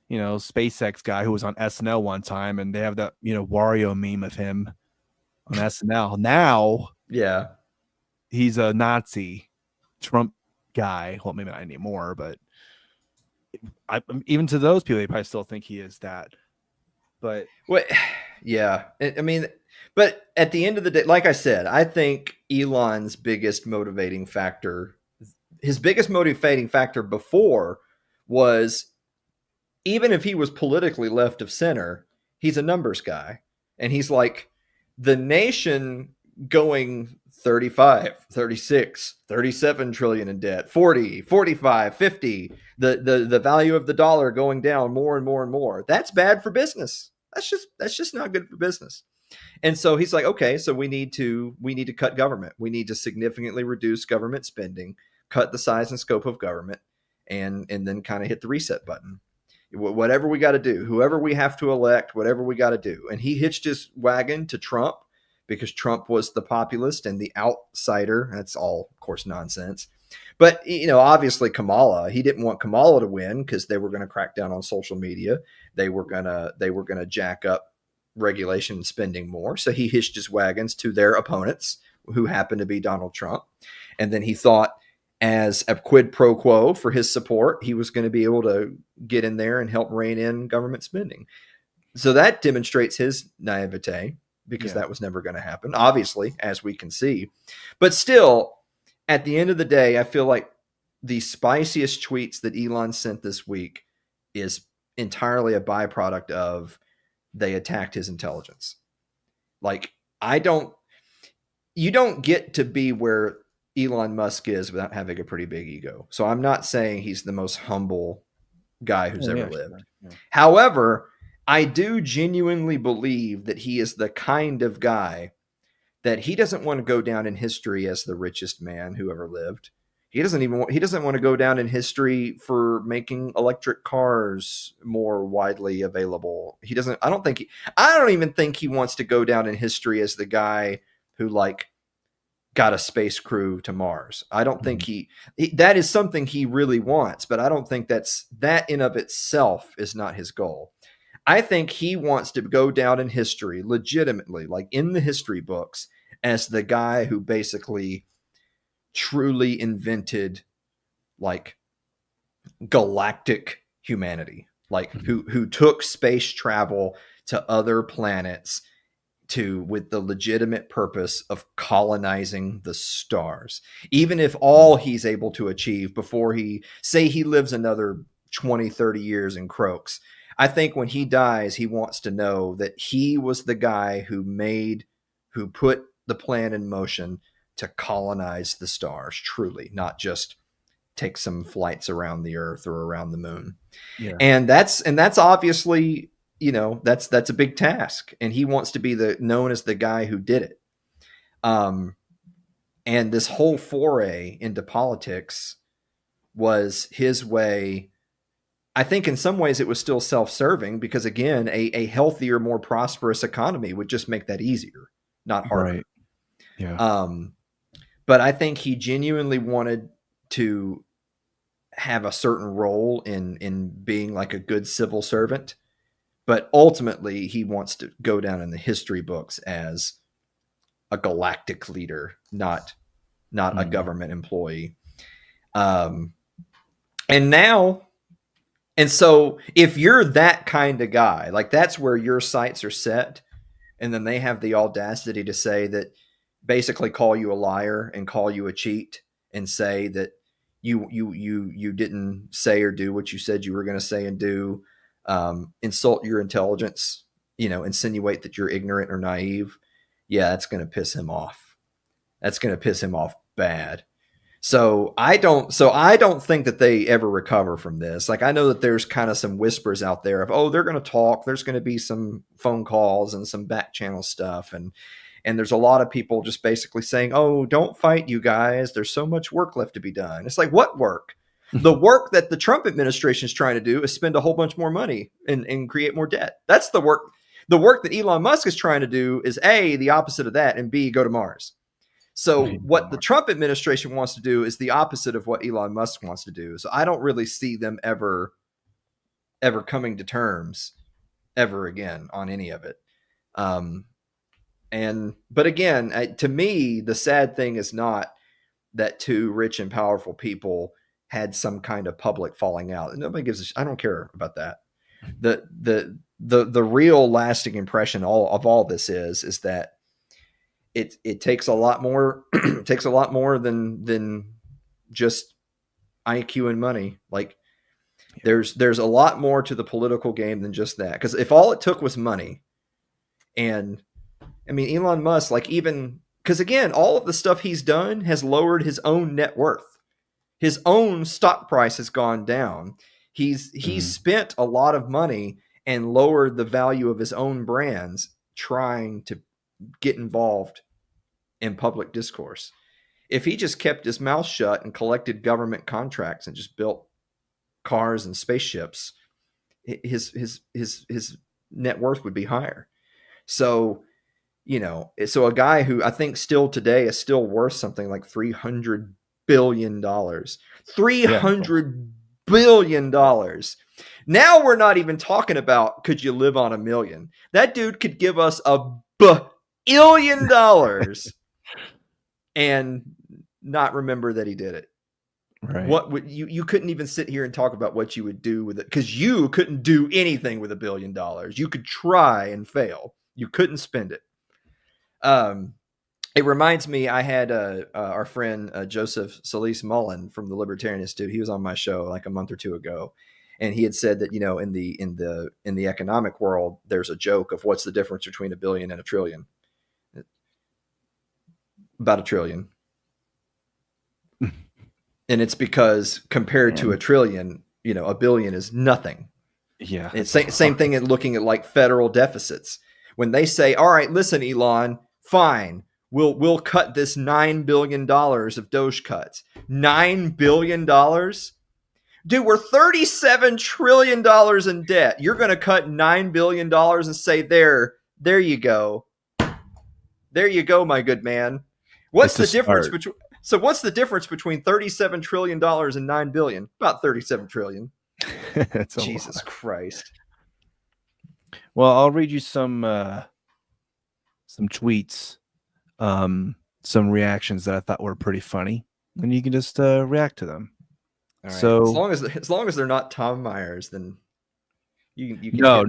SpaceX guy who was on SNL one time, and they have that, Wario meme of him on SNL. Now, yeah, he's a Nazi Trump guy. Well, maybe not anymore, but even to those people, they probably still think he is that. But yeah, I mean, but at the end of the day, like I said, I think Elon's biggest motivating factor, before was, even if he was politically left of center, he's a numbers guy. And he's like, the nation going 35, 36, 37 trillion in debt, 40, 45, 50, the value of the dollar going down more and more and more. That's bad for business. That's just not good for business. And so he's like, okay, so we need to cut government. We need to significantly reduce government spending, cut the size and scope of government, and then kind of hit the reset button. Whatever we got to do, whoever we have to elect, whatever we got to do. And he hitched his wagon to Trump because Trump was the populist and the outsider. That's all, of course, nonsense. But, obviously Kamala, he didn't want Kamala to win because they were going to crack down on social media. They were going to jack up regulation and spending more. So he hitched his wagons to their opponents, who happened to be Donald Trump. And then he thought, as a quid pro quo for his support, he was going to be able to get in there and help rein in government spending. So that demonstrates his naivete, because that was never going to happen, obviously, as we can see. But still, at the end of the day, I feel like the spiciest tweets that Elon sent this week is entirely a byproduct of they attacked his intelligence. Like, you don't get to be where Elon Musk is without having a pretty big ego. So I'm not saying he's the most humble guy who's ever lived. Sure. Yeah. However, I do genuinely believe that he is the kind of guy that he doesn't want to go down in history as the richest man who ever lived. He doesn't want to go down in history for making electric cars more widely available. I don't even think he wants to go down in history as the guy who got a space crew to Mars. I don't think that is something he really wants, but I don't think that in of itself is not his goal. I think he wants to go down in history legitimately, like in the history books, as the guy who basically truly invented galactic humanity, who took space travel to other planets with the legitimate purpose of colonizing the stars. Even if all he's able to achieve before he lives another 20, 30 years and croaks, I think when he dies, he wants to know that he was the guy who put the plan in motion to colonize the stars, truly, not just take some flights around the earth or around the moon. Yeah. And that's obviously, that's a big task, and he wants to be known as the guy who did it. And this whole foray into politics was his way. I think in some ways it was still self-serving, because again, a healthier, more prosperous economy would just make that easier, not harder. Right. Yeah. But I think he genuinely wanted to have a certain role in being like a good civil servant. But ultimately, he wants to go down in the history books as a galactic leader, not a government employee. And so if you're that kind of guy, that's where your sights are set, and then they have the audacity to say that, basically call you a liar and call you a cheat and say that you didn't say or do what you said you were going to say and do, insult your intelligence, insinuate that you're ignorant or naive. Yeah, that's going to piss him off. That's going to piss him off bad. So I don't think that they ever recover from this. I know that there's kind of some whispers out there of, they're going to talk. There's going to be some phone calls and some back channel stuff. And there's a lot of people just basically saying, don't fight, you guys. There's so much work left to be done. It's like, what work? The work that the Trump administration is trying to do is spend a whole bunch more money and create more debt. That's the work. The work that Elon Musk is trying to do is A, the opposite of that, and B, go to Mars. So what the Trump administration wants to do is the opposite of what Elon Musk wants to do. So I don't really see them ever coming to terms ever again on any of it. But again, to me, the sad thing is not that two rich and powerful people had some kind of public falling out. Nobody gives I don't care about that. The real lasting impression of all this is that it takes a lot more. It takes a lot more than just IQ and money. There's a lot more to the political game than just that. Because if all it took was money, and Elon Musk, because again, all of the stuff he's done has lowered his own net worth. His own stock price has gone down. He's spent a lot of money and lowered the value of his own brands trying to get involved in public discourse. If he just kept his mouth shut and collected government contracts and just built cars and spaceships, his net worth would be higher. So, so a guy who I think still today is still worth something like $300 billion. $300 billion. Now we're not even talking about could you live on $1 million. That dude could give us $1 billion and not remember that he did it. Right. What would you couldn't even sit here and talk about what you would do with it, because you couldn't do anything with $1 billion. You could try and fail. You couldn't spend it. It reminds me, I had our friend Joseph Solis Mullen from the Libertarian Institute. He was on my show like a month or two ago, and he had said that in the economic world, there's a joke of what's the difference between $1 billion and $1 trillion. About $1 trillion. And it's because compared to $1 trillion, $1 billion is nothing. Yeah. It's same thing in looking at like federal deficits. When they say, all right, listen, Elon, fine, we'll cut this $9 billion of Doge cuts. $9 billion? Dude, we're $37 trillion in debt. You're going to cut $9 billion and say, there you go. There you go, my good man. What's the difference between... So what's the difference between $37 trillion and $9 billion? About $37 trillion. Jesus Christ. Well, I'll read you some tweets, some reactions that I thought were pretty funny, and you can just react to them. All right. So as long as they're not Tom Myers, then you can no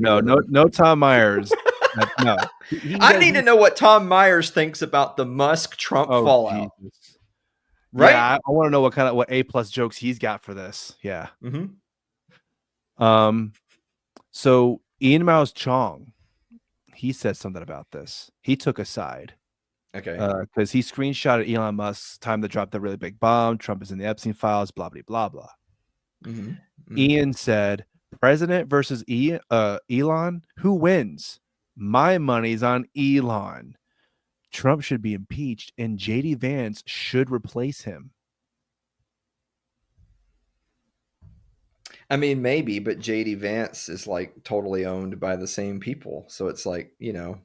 Tom Myers. No. I need to know what Tom Myers thinks about the Musk Trump fallout. Jesus. Right? Yeah, I want to know what A+ jokes he's got for this. Yeah. Mm-hmm. So Ian Mouse Chong, he said something about this. He took a side. Okay. Because he screenshotted Elon Musk's time to drop the really big bomb. Trump is in the Epstein files, blah, blah, blah, blah. Mm-hmm. Mm-hmm. Ian said, President versus Elon, who wins? My money's on Elon. Trump should be impeached and JD Vance should replace him. I mean, maybe, but JD Vance is like totally owned by the same people. So it's like, it's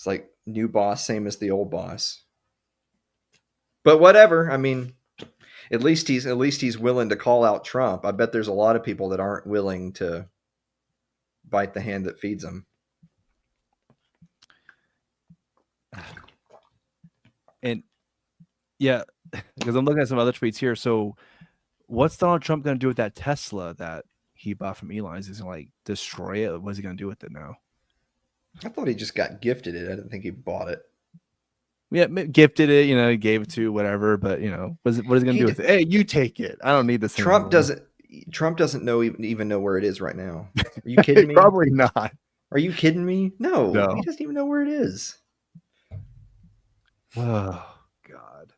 like new boss, same as the old boss. But whatever. I mean, at least he's willing to call out Trump. I bet there's a lot of people that aren't willing to bite the hand that feeds them. And yeah, because I'm looking at some other tweets here. So what's Donald Trump going to do with that Tesla that he bought from Elon? Is he going to like destroy it? What's he going to do with it now? I thought he just got gifted it. I didn't think he bought it. Yeah, gifted it, he gave it to whatever, but what is he going to do with it? Hey, you take it. I don't need this. Trump doesn't even know where it is right now. Are you kidding me? Probably not. Are you kidding me? No, he doesn't even know where it is. Oh God.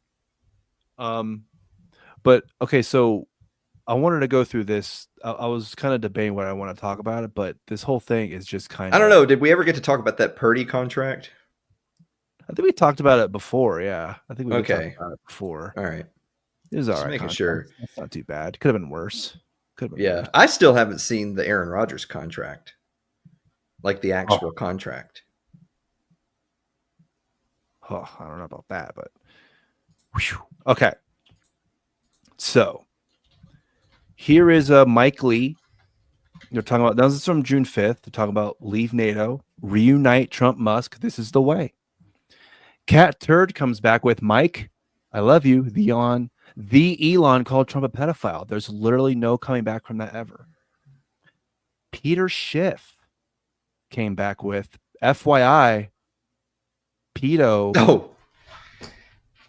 But okay, so I wanted to go through this. I was kind of debating what I want to talk about it, but this whole thing is just kind of... I don't know. Did we ever get to talk about that Purdy contract? I think we talked about it before. Yeah, I think we talked about it before. All right. It was all right. Making sure. It's not too bad. Could have been worse. Worse. I still haven't seen the Aaron Rodgers contract, like the actual contract. Oh, I don't know about that, but okay. So here is Mike Lee. They're talking about, this is from June 5th. They're talking about leave NATO, reunite Trump, Musk. This is the way. Cat Turd comes back with, Mike, I love you. The Elon called Trump a pedophile. There's literally no coming back from that ever. Peter Schiff came back with, FYI, pedo.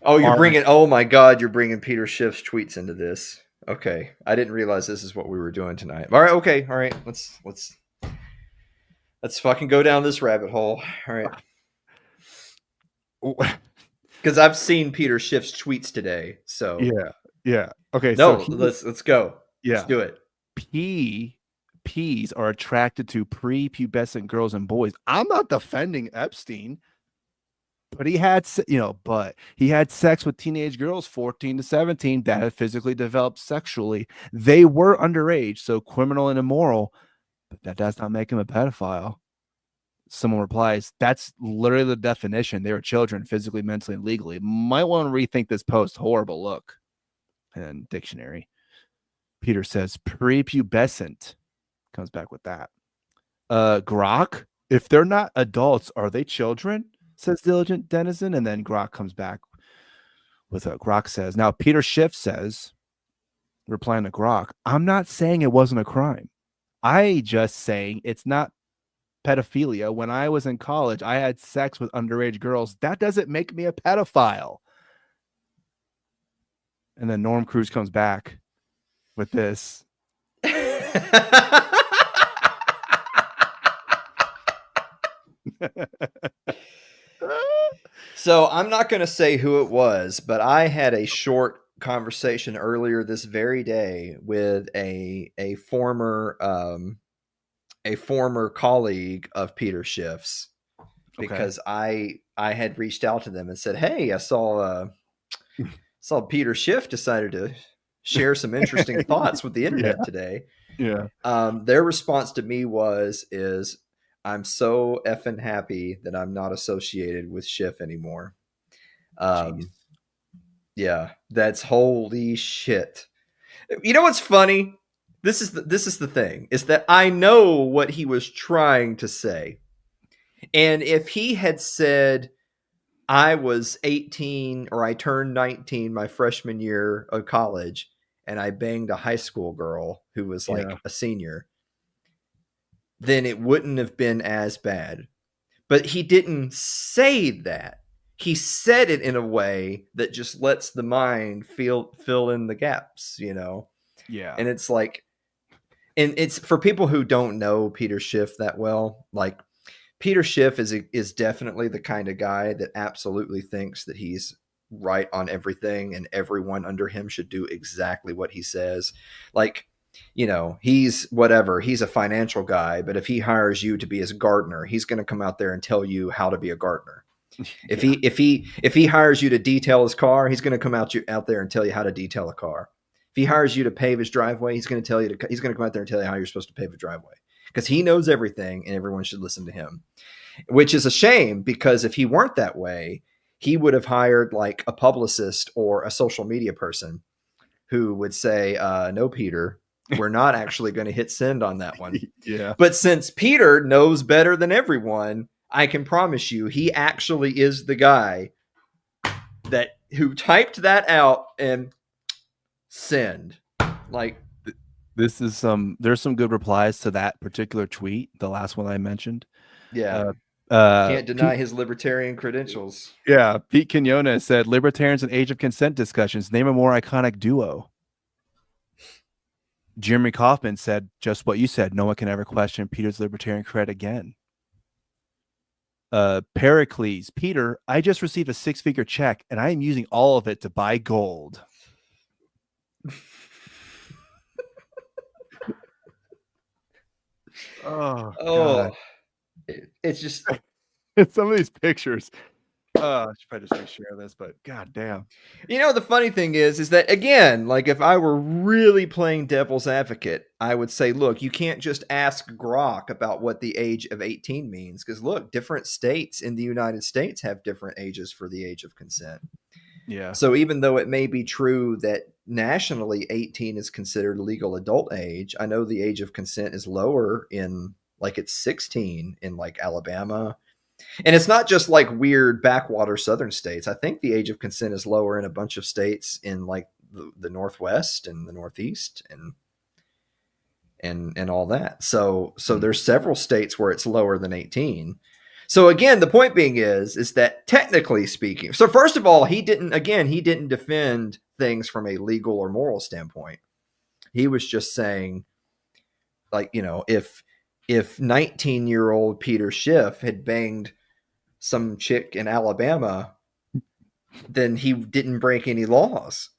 Oh my God, you're bringing Peter Schiff's tweets into this. Okay. I didn't realize this is what we were doing tonight. All right. Okay. All right. Let's fucking go down this rabbit hole. All right. Because I've seen Peter Schiff's tweets today. So yeah. Okay. No, so let's go. Yeah. Let's do it. Peas are attracted to prepubescent girls and boys. I'm not defending Epstein. but he had sex with teenage girls 14 to 17 that had physically developed sexually. They were underage, so criminal and immoral, but that does not make him a pedophile. Someone replies, that's literally the definition. They were children, physically, mentally, and legally. Might want to rethink this post. Horrible look. And dictionary. Peter says prepubescent. Comes back with that. Grok, if they're not adults, are they children? Says diligent denizen. And then Grok comes back with a Grok says, now Peter Schiff says, replying to Grok, I'm not saying it wasn't a crime. I just saying it's not pedophilia. When I was in college, I had sex with underage girls. That doesn't make me a pedophile. And then Norm Cruise comes back with this. So I'm not going to say who it was, but I had a short conversation earlier this very day with a former colleague of Peter Schiff's, because I had reached out to them and said, hey, I saw Peter Schiff decided to share some interesting thoughts with the internet today. Yeah. Their response to me is I'm so effing happy that I'm not associated with Schiff anymore. Yeah, that's holy shit. You know what's funny? This is the thing, is that I know what he was trying to say. And if he had said I was 18 or I turned 19 my freshman year of college and I banged a high school girl who was like a senior, then it wouldn't have been as bad. But he didn't say that. He said it in a way that just lets the mind fill in the gaps, you know? Yeah. And it's like, and it's for people who don't know Peter Schiff that well, like Peter Schiff is definitely the kind of guy that absolutely thinks that he's right on everything and everyone under him should do exactly what he says. Like, you know, he's a financial guy, but if he hires you to be his gardener, he's going to come out there and tell you how to be a gardener. If he hires you to detail his car, he's going to come out there and tell you how to detail a car. If he hires you to pave his driveway, he's going to come out there and tell you how you're supposed to pave a driveway, because he knows everything and everyone should listen to him, which is a shame, because if he weren't that way, he would have hired like a publicist or a social media person who would say, no, Peter, we're not actually going to hit send on that one. Yeah. But since Peter knows better than everyone, I can promise you he actually is the guy who typed that out and send. Like, there's some good replies to that particular tweet, the last one I mentioned. Yeah. Can't deny his libertarian credentials. Yeah. Pete Quinones said, libertarians and age of consent discussions, name a more iconic duo. Jeremy Kaufman said just what you said. No one can ever question Peter's libertarian cred again. Pericles, Peter, I just received a 6-figure check and I am using all of it to buy gold. Oh, God. It's just some of these pictures. I should probably just reshare this, but god damn. You know, the funny thing is that, again, like if I were really playing devil's advocate, I would say, look, you can't just ask Grok about what the age of 18 means, because look, different states in the United States have different ages for the age of consent. Yeah. So even though it may be true that nationally 18 is considered legal adult age, I know the age of consent is lower in, like, it's 16 in like Alabama. And it's not just like weird backwater southern states. I think the age of consent is lower in a bunch of states in like the Northwest and the Northeast and all that. So there's several states where it's lower than 18. So again, the point being is that technically speaking, so first of all, he didn't defend things from a legal or moral standpoint. He was just saying, like, you know, if 19-year-old Peter Schiff had banged some chick in Alabama, then he didn't break any laws.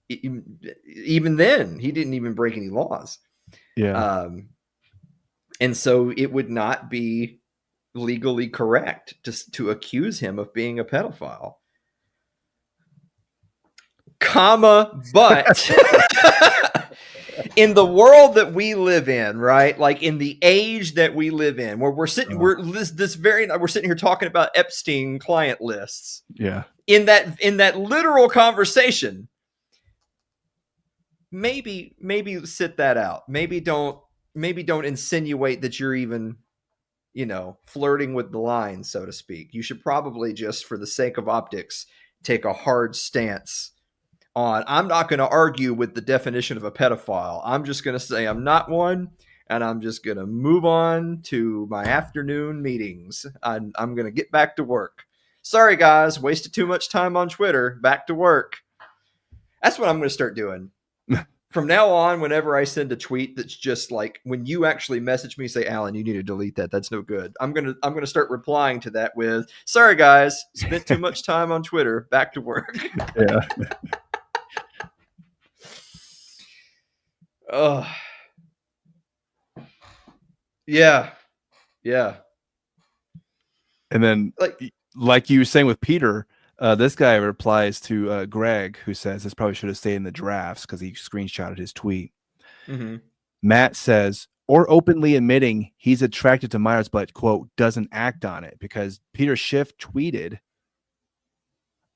Even then, he didn't even break any laws. Yeah. And so it would not be legally correct to accuse him of being a pedophile. But in the world that we live in, right? Like in the age that we live in, where we're sitting here talking about Epstein client lists. Yeah. In that literal conversation, maybe sit that out. Maybe don't insinuate that you're even, flirting with the line, so to speak. You should probably just, for the sake of optics, take a hard stance on, I'm not going to argue with the definition of a pedophile. I'm just going to say I'm not one, and I'm just going to move on to my afternoon meetings. I'm going to get back to work. Sorry, guys, wasted too much time on Twitter. Back to work. That's what I'm going to start doing. From now on, whenever I send a tweet that's just like, when you actually message me, say, Alan, you need to delete that. That's no good. I'm gonna start replying to that with, sorry, guys, spent too much time on Twitter. Back to work. Yeah. Oh, yeah. And then, like you were saying with Peter, this guy replies to Greg, who says this probably should have stayed in the drafts because he screenshotted his tweet. Mm-hmm. Matt says, or openly admitting he's attracted to Myers, but, quote, doesn't act on it, because Peter Schiff tweeted,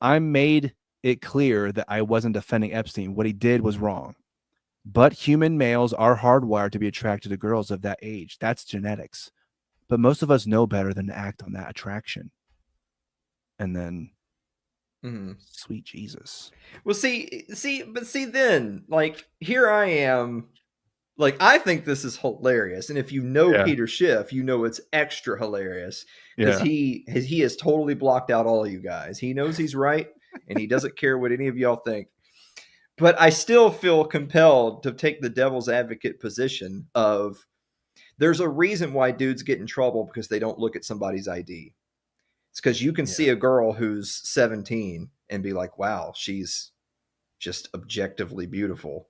I made it clear that I wasn't defending Epstein. What he did was wrong. But human males are hardwired to be attracted to girls of that age. That's genetics. But most of us know better than to act on that attraction. And then, sweet Jesus. Well, see, then, like, here I am. Like, I think this is hilarious. And if you know Peter Schiff, you know it's extra hilarious because he has totally blocked out all of you guys. He knows he's right, and he doesn't care what any of y'all think. But I still feel compelled to take the devil's advocate position of, there's a reason why dudes get in trouble because they don't look at somebody's ID. It's because you can see a girl who's 17 and be like, wow, she's just objectively beautiful.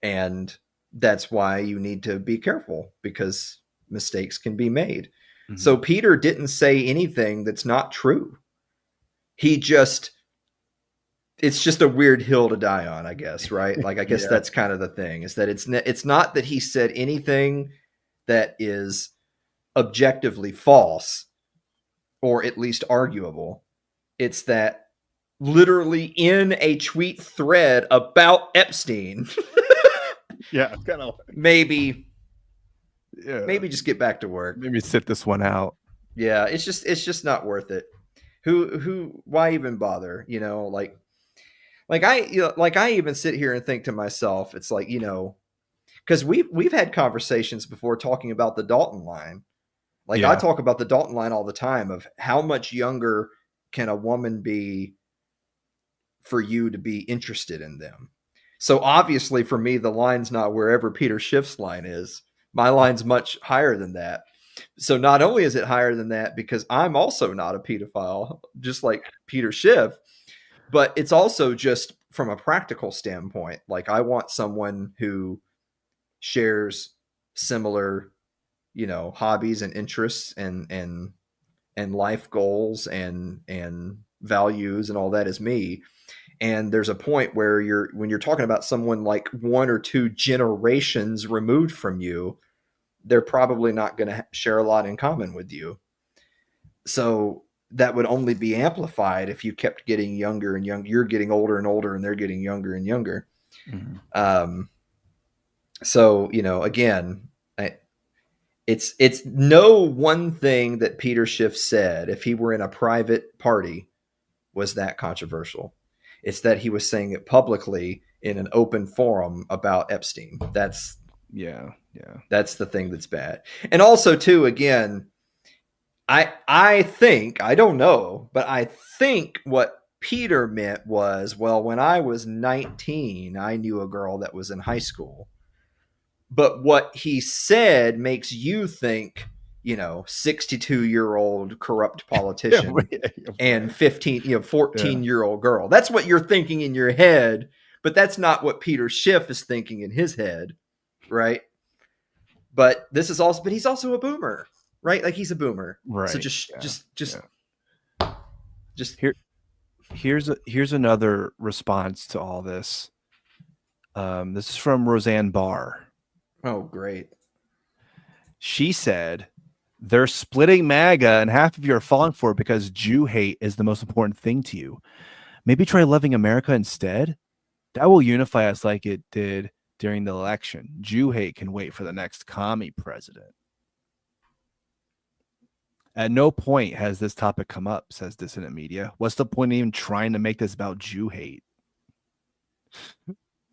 And that's why you need to be careful, because mistakes can be made. Mm-hmm. So Peter didn't say anything that's not true. It's just a weird hill to die on, I guess, right? Like, I guess that's kind of the thing, is that it's not that he said anything that is objectively false or at least arguable. It's that literally in a tweet thread about Epstein, kind of maybe just get back to work. Maybe sit this one out. Yeah, it's just not worth it. Why even bother? Like I even sit here and think to myself, it's like, because we've had conversations before talking about the Dalton line. Like, I talk about the Dalton line all the time of how much younger can a woman be for you to be interested in them. So obviously for me, the line's not wherever Peter Schiff's line is. My line's much higher than that. So not only is it higher than that because I'm also not a pedophile, just like Peter Schiff, but it's also just from a practical standpoint. Like, I want someone who shares similar, hobbies and interests and life goals and values and all that as me. And there's a point where when you're talking about someone like 1 or 2 generations removed from you, they're probably not going to share a lot in common with you. So that would only be amplified if you kept getting younger and younger. You're getting older and older, and they're getting younger and younger. Mm-hmm. So, again, it's no one thing that Peter Schiff said, if he were in a private party, was that controversial. It's that he was saying it publicly in an open forum about Epstein. That's the thing that's bad. And also, too, again, I think, I don't know, but I think what Peter meant was, well, when I was 19, I knew a girl that was in high school. But what he said makes you think, 62-year-old corrupt politician and 14-year-old girl. That's what you're thinking in your head, but that's not what Peter Schiff is thinking in his head, right? But he's also a boomer, right? Like he's a boomer. Right. So just Here's another response to all this. This is from Roseanne Barr. Oh, great. She said, "They're splitting MAGA and half of you are falling for it because Jew hate is the most important thing to you. Maybe try loving America instead. That will unify us like it did during the election. Jew hate can wait for the next commie president." At no point has this topic come up, says Dissident Media. What's the point of even trying to make this about Jew hate?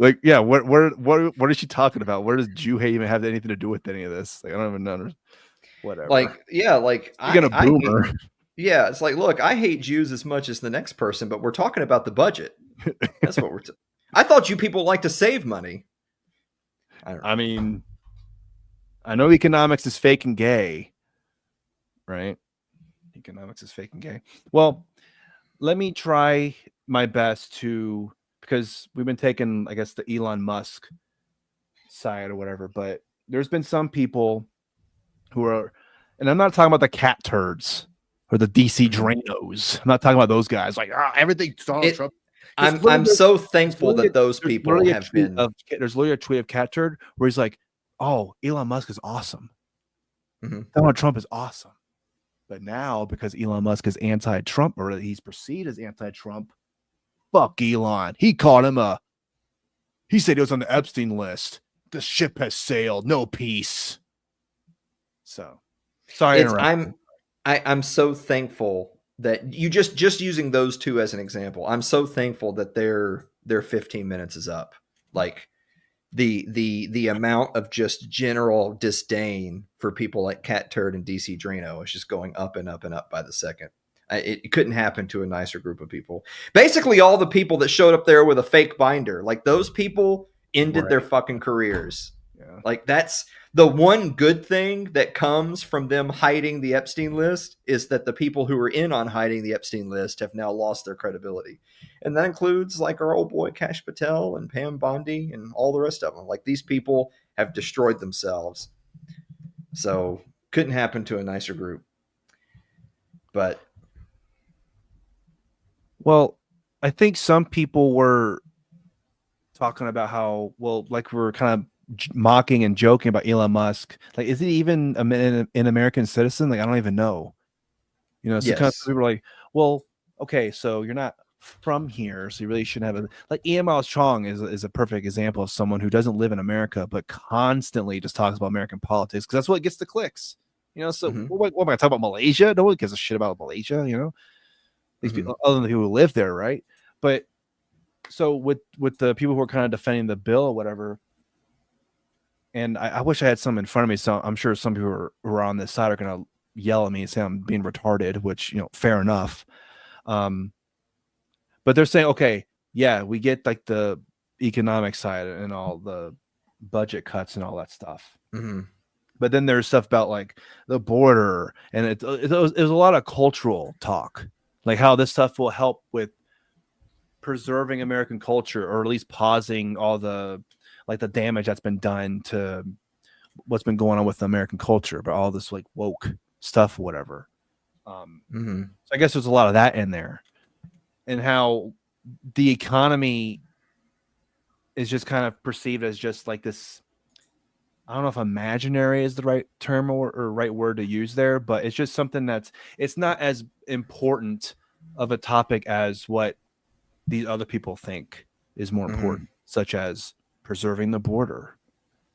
Like, yeah, what is she talking about? Where does Jew hate even have anything to do with any of this? Like, I don't even know. Whatever. Like, yeah, like You're gonna boomer. Yeah, it's like, look, I hate Jews as much as the next person, but we're talking about the budget. That's what we're. I thought you people like to save money. I mean, I know economics is fake and gay, right? Economics is fake and gay. Well, let me try my best to, because we've been taking, I guess, the Elon Musk side or whatever, but there's been some people who are, and I'm not talking about the cat turds or the DC Dranos. I'm not talking about those guys. Like, everything's Donald Trump. I'm so thankful that those people have been. There's literally a tweet of cat turd where he's like, "Oh, Elon Musk is awesome. Mm-hmm. Donald Trump is awesome." But now, because Elon Musk is anti-Trump, or he's perceived as anti-Trump, fuck Elon. He called him he said he was on the Epstein list. The ship has sailed. No peace. So, sorry. I'm so thankful that you just using those two as an example. I'm so thankful that their 15 minutes is up. Like the amount of just general disdain for people like Cat Turd and DC Drano is just going up and up and up by the second. It couldn't happen to a nicer group of people. Basically, all the people that showed up there with a fake binder, like those people ended their fucking careers. Yeah. Like that's the one good thing that comes from them hiding the Epstein list, is that the people who were in on hiding the Epstein list have now lost their credibility. And that includes like our old boy Kash Patel and Pam Bondi and all the rest of them. Like these people have destroyed themselves. So couldn't happen to a nicer group. But well, I think some people were talking about how, well, like we were kind of mocking and joking about Elon Musk. Like, is he even an American citizen? Like, I don't even know. You know, so yes. kind of people were like, well, okay, so you're not from here, so you really shouldn't have like Ian Miles Chong is a perfect example of someone who doesn't live in America but constantly just talks about American politics because that's what gets the clicks. You know, so what am I going to talk about Malaysia? No one gives a shit about Malaysia, you know? These people, other than the people who live there, right? But so with the people who are kind of defending the bill or whatever, and I wish I had some in front of me, so I'm sure some people who are on this side are going to yell at me and say I'm being retarded, which, you know, fair enough. But they're saying, okay, yeah, we get like the economic side and all the budget cuts and all that stuff. But then there's stuff about like the border, and it was a lot of cultural talk, like how this stuff will help with preserving American culture, or at least pausing all the like the damage that's been done to what's been going on with the American culture, but all this like woke stuff or whatever. So I guess there's a lot of that in there, and how the economy is just kind of perceived as just like this. I don't know if imaginary is the right term or right word to use there, but it's just something it's not as important of a topic as what these other people think is more important, such as preserving the border,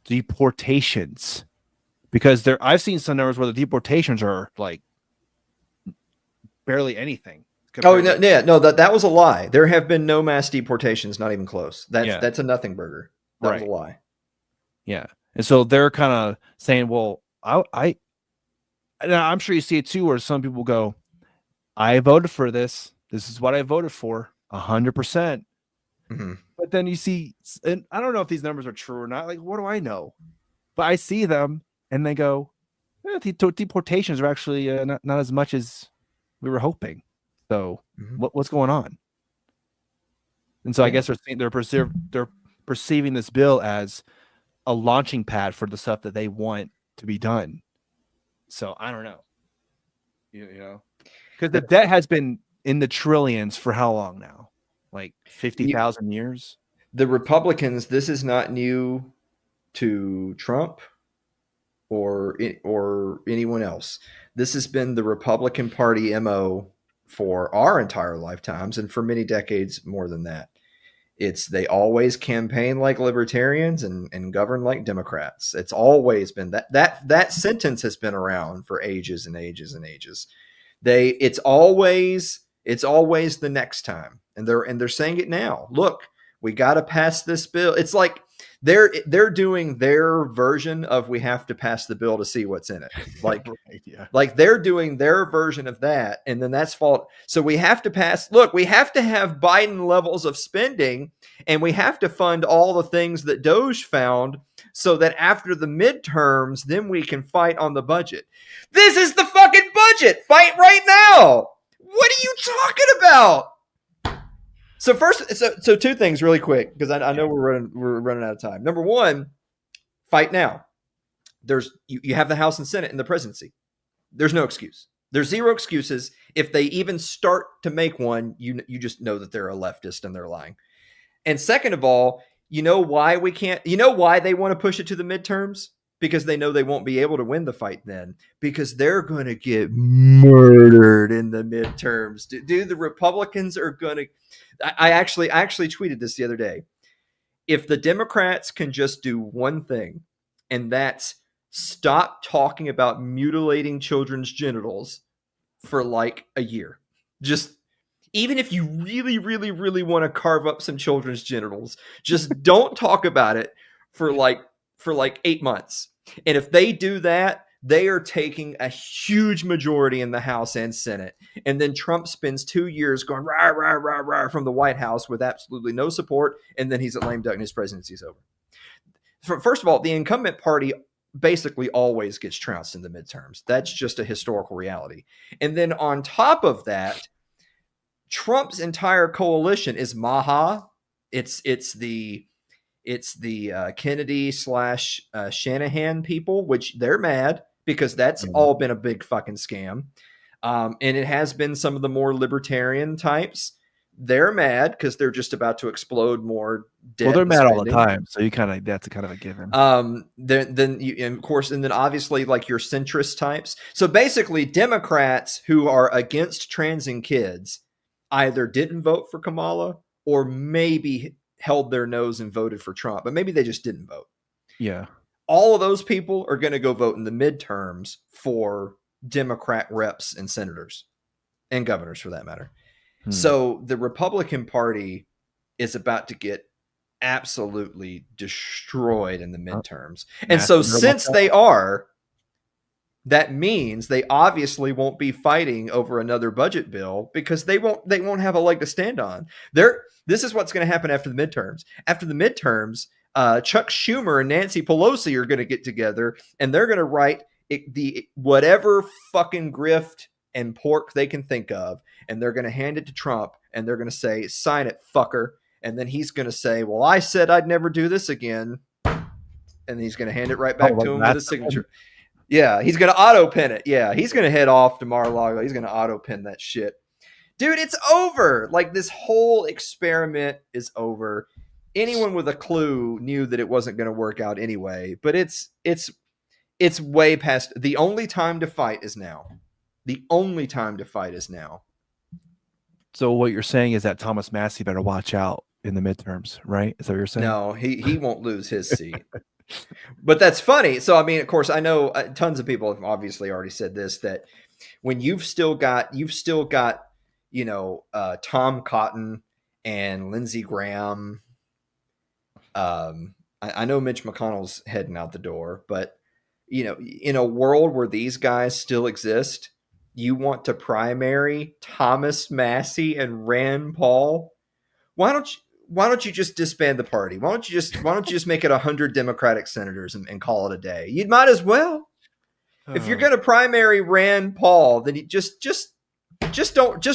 deportations, because I've seen some numbers where the deportations are like barely anything. Oh no, yeah, no, that was a lie. There have been no mass deportations, not even close. That's a nothing burger. That was a lie. Yeah. And so they're kind of saying, well, I'm sure you see it too, where some people go, I voted for this. This is what I voted for 100%. But then you see, and I don't know if these numbers are true or not. Like, what do I know? But I see them and they go, the deportations are actually not as much as we were hoping. So what's going on? And so I guess they're perceiving this bill as a launching pad for the stuff that they want to be done. So I don't know. You know, because the debt has been in the trillions for how long now? Like 50,000 years. The Republicans, this is not new to Trump or anyone else. This has been the Republican Party MO for our entire lifetimes and for many decades more than that. They always campaign like libertarians and govern like Democrats. It's always been that sentence has been around for ages and ages and ages. It's always the next time. And they're saying it now. Look, we got to pass this bill. It's like they're doing their version of we have to pass the bill to see what's in it. Like, Right, yeah. like they're doing their version of that, and then that's fault. So we have to pass. Look, we have to have Biden levels of spending, and we have to fund all the things that Doge found, so that after the midterms, then we can fight on the budget. This is the fucking budget. Fight right now. What are you talking about? So first, so two things really quick, because I know we're running out of time. Number one, fight now. You have the House and Senate and the presidency. There's no excuse. There's zero excuses. If they even start to make one, you just know that they're a leftist and they're lying. And second of all, you know why we can't? You know why they want to push it to the midterms? Because they know they won't be able to win the fight then, because they're going to get murdered in the midterms. Dude, the Republicans are going to. I actually tweeted this the other day. If the Democrats can just do one thing, and that's stop talking about mutilating children's genitals for like a year, just even if you really, really, really want to carve up some children's genitals, just don't talk about it for like 8 months. And if they do that, they are taking a huge majority in the House and Senate. And then Trump spends 2 years going rah, rah, rah, rah from the White House with absolutely no support. And then he's at lame duck and his presidency's over. First of all, the incumbent party basically always gets trounced in the midterms. That's just a historical reality. And then on top of that, Trump's entire coalition is Maha. It's the Kennedy / Shanahan people, which they're mad because that's all been a big fucking scam. And it has been some of the more libertarian types. They're mad because they're just about to explode more debt. Well, they're mad spending all the time, so that's kind of a given. Then you, and of course, and then obviously like your centrist types. So basically, Democrats who are against trans and kids either didn't vote for Kamala or maybe held their nose and voted for Trump, but maybe they just didn't vote. Yeah. All of those people are going to go vote in the midterms for Democrat reps and senators and governors for that matter. So the Republican Party is about to get absolutely destroyed in the midterms. And so since they are, that means they obviously won't be fighting over another budget bill because they won't have a leg to stand on. This is what's going to happen after the midterms. After the midterms, Chuck Schumer and Nancy Pelosi are going to get together and they're going to write whatever fucking grift and pork they can think of, and they're going to hand it to Trump and they're going to say, sign it, fucker. And then he's going to say, well, I said I'd never do this again. And he's going to hand it right back to him with his signature. Yeah, he's going to auto pin it. Yeah, he's going to head off to Mar-a-Lago. He's going to auto pin that shit. Dude, it's over. Like, this whole experiment is over. Anyone with a clue knew that it wasn't going to work out anyway, but it's way past. The only time to fight is now. The only time to fight is now. So what you're saying is that Thomas Massie better watch out in the midterms, right? Is that what you're saying? No, he won't lose his seat. But that's funny. So, I mean, of course, I know tons of people have obviously already said this, that when you've still got, you know, Tom Cotton and Lindsey Graham. I know Mitch McConnell's heading out the door, but, you know, in a world where these guys still exist, you want to primary Thomas Massie and Rand Paul? Why don't you just disband the party? Why don't you just make it 100 Democratic senators and call it a day? You might as well. If you're going to primary Rand Paul, then you just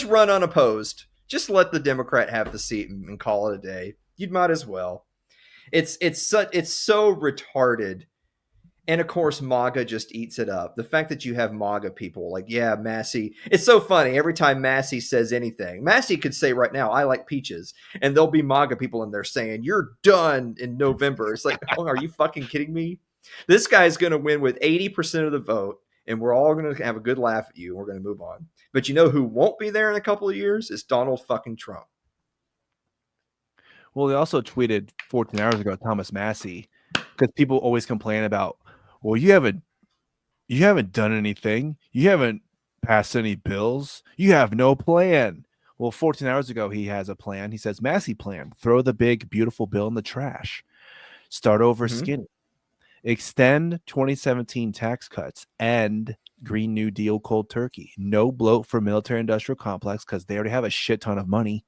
run unopposed. Just let the Democrat have the seat and call it a day. You might as well. It's so retarded. And of course, MAGA just eats it up. The fact that you have MAGA people like, yeah, Massie. It's so funny. Every time Massie says anything, Massie could say right now, I like peaches. And there'll be MAGA people in there saying, you're done in November. It's like, oh, are you fucking kidding me? This guy's going to win with 80% of the vote. And we're all going to have a good laugh at you. And we're going to move on. But you know who won't be there in a couple of years? Is Donald fucking Trump. Well, they also tweeted 14 hours ago, Thomas Massie, because people always complain about, well, you haven't done anything. You haven't passed any bills. You have no plan. Well, 14 hours ago, he has a plan. He says, Massie plan, throw the big, beautiful bill in the trash. Start over skinny. Extend 2017 tax cuts. End Green New Deal cold turkey. No bloat for military industrial complex because they already have a shit ton of money.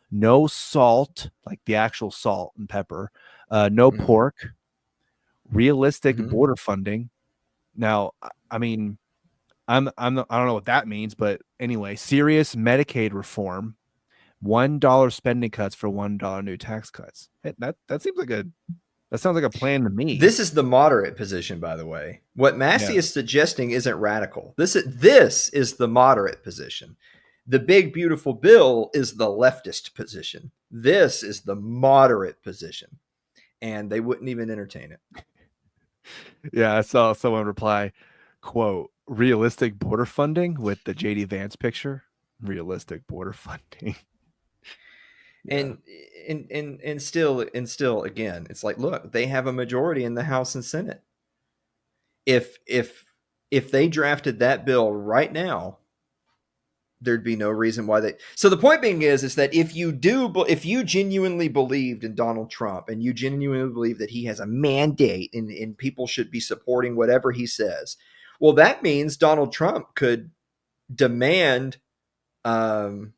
No salt, like the actual salt and pepper. No pork. Realistic border funding. Now, I mean, I don't know what that means, but anyway, serious Medicaid reform, $1 spending cuts for $1 new tax cuts. That seems like that sounds like a plan to me. This is the moderate position, by the way. What Massie is suggesting isn't radical. This is the moderate position. The big beautiful bill is the leftist position. This is the moderate position, and they wouldn't even entertain it. Yeah, I saw someone reply, quote, realistic border funding with the JD Vance picture. Realistic border funding. And still again, it's like, look, they have a majority in the House and Senate. If they drafted that bill right now, there'd be no reason why they. So the point being is that if you genuinely believed in Donald Trump and you genuinely believe that he has a mandate and people should be supporting whatever he says, well, that means Donald Trump could demand, one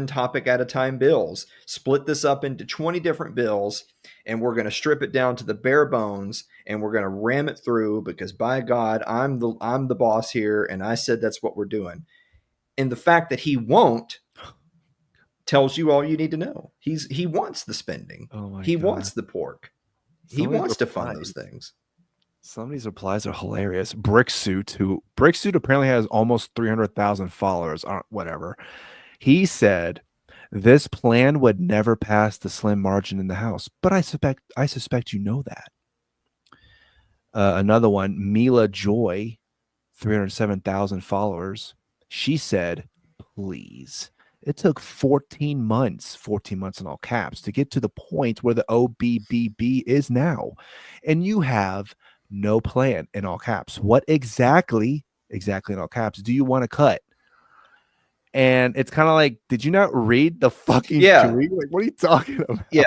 topic at a time bills, split this up into 20 different bills, and we're going to strip it down to the bare bones, and we're going to ram it through because, by God, I'm the boss here, and I said that's what we're doing. And the fact that he won't tells you all you need to know. He wants the spending. He wants the pork. He wants to fund those things. Some of these replies are hilarious. Bricksuit apparently has almost 300,000 followers, whatever. He said this plan would never pass the slim margin in the House, but I suspect you know that. Another one, Mila Joy, 307,000 followers. She said, please. It took 14 months in all caps, to get to the point where the OBBB is now. And you have no plan in all caps. What exactly in all caps do you want to cut? And it's kind of like, did you not read the fucking tweet? Like, what are you talking about? Yeah.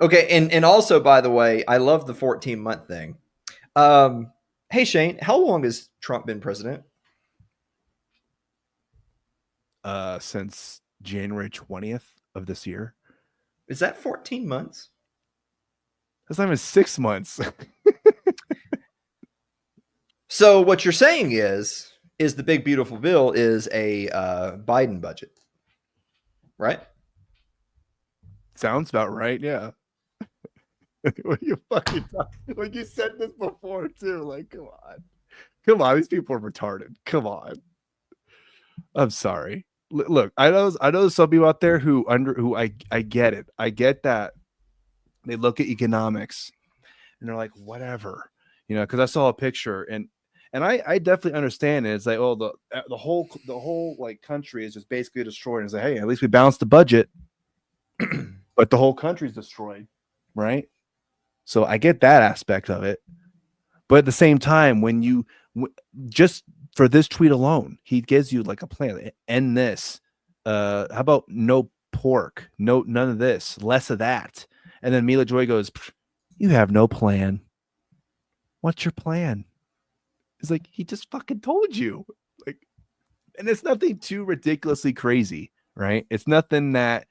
Okay. And also, by the way, I love the 14-month thing. Hey, Shane, how long has Trump been president? Since January 20th of this year. Is that 14 months? That's not even 6 months. So what you're saying is the big beautiful bill is a Biden budget, right? Sounds about right, yeah. What are you fucking talking? Like, you said this before too. Like, come on, these people are retarded. Come on. I'm sorry. Look, I know some people out there who I get it. I get that they look at economics and they're like, whatever, because I saw a picture and I definitely understand it. It's like, oh, the whole like country is just basically destroyed. And it's like, hey, at least we balanced the budget, but the whole country's destroyed, right? So I get that aspect of it, but at the same time, when just for this tweet alone, he gives you like a plan. End this. How about no pork? None of this. Less of that. And then Mila Joy goes, "You have no plan. What's your plan?" It's like, he just fucking told you. Like, and it's nothing too ridiculously crazy, right? It's nothing that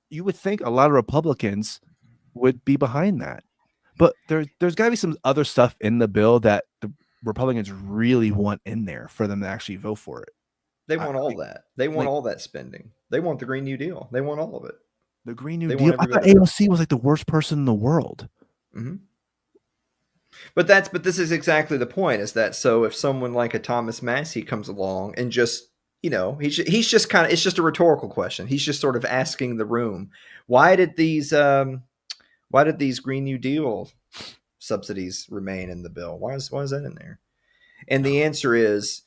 you would think a lot of Republicans would be behind that. But there's got to be some other stuff in the bill that the Republicans really want in there for them to actually vote for it. They want all that. They want all that spending. They want the Green New Deal. They want all of it. The Green New Deal. I thought AOC was like the worst person in the world. Mm-hmm. But this is exactly the point, is that so if someone like a Thomas Massie comes along and just, he's just kind of, it's just a rhetorical question. He's just sort of asking the room, why did these Green New Deal subsidies remain in the bill? Why is that in there? And the answer is,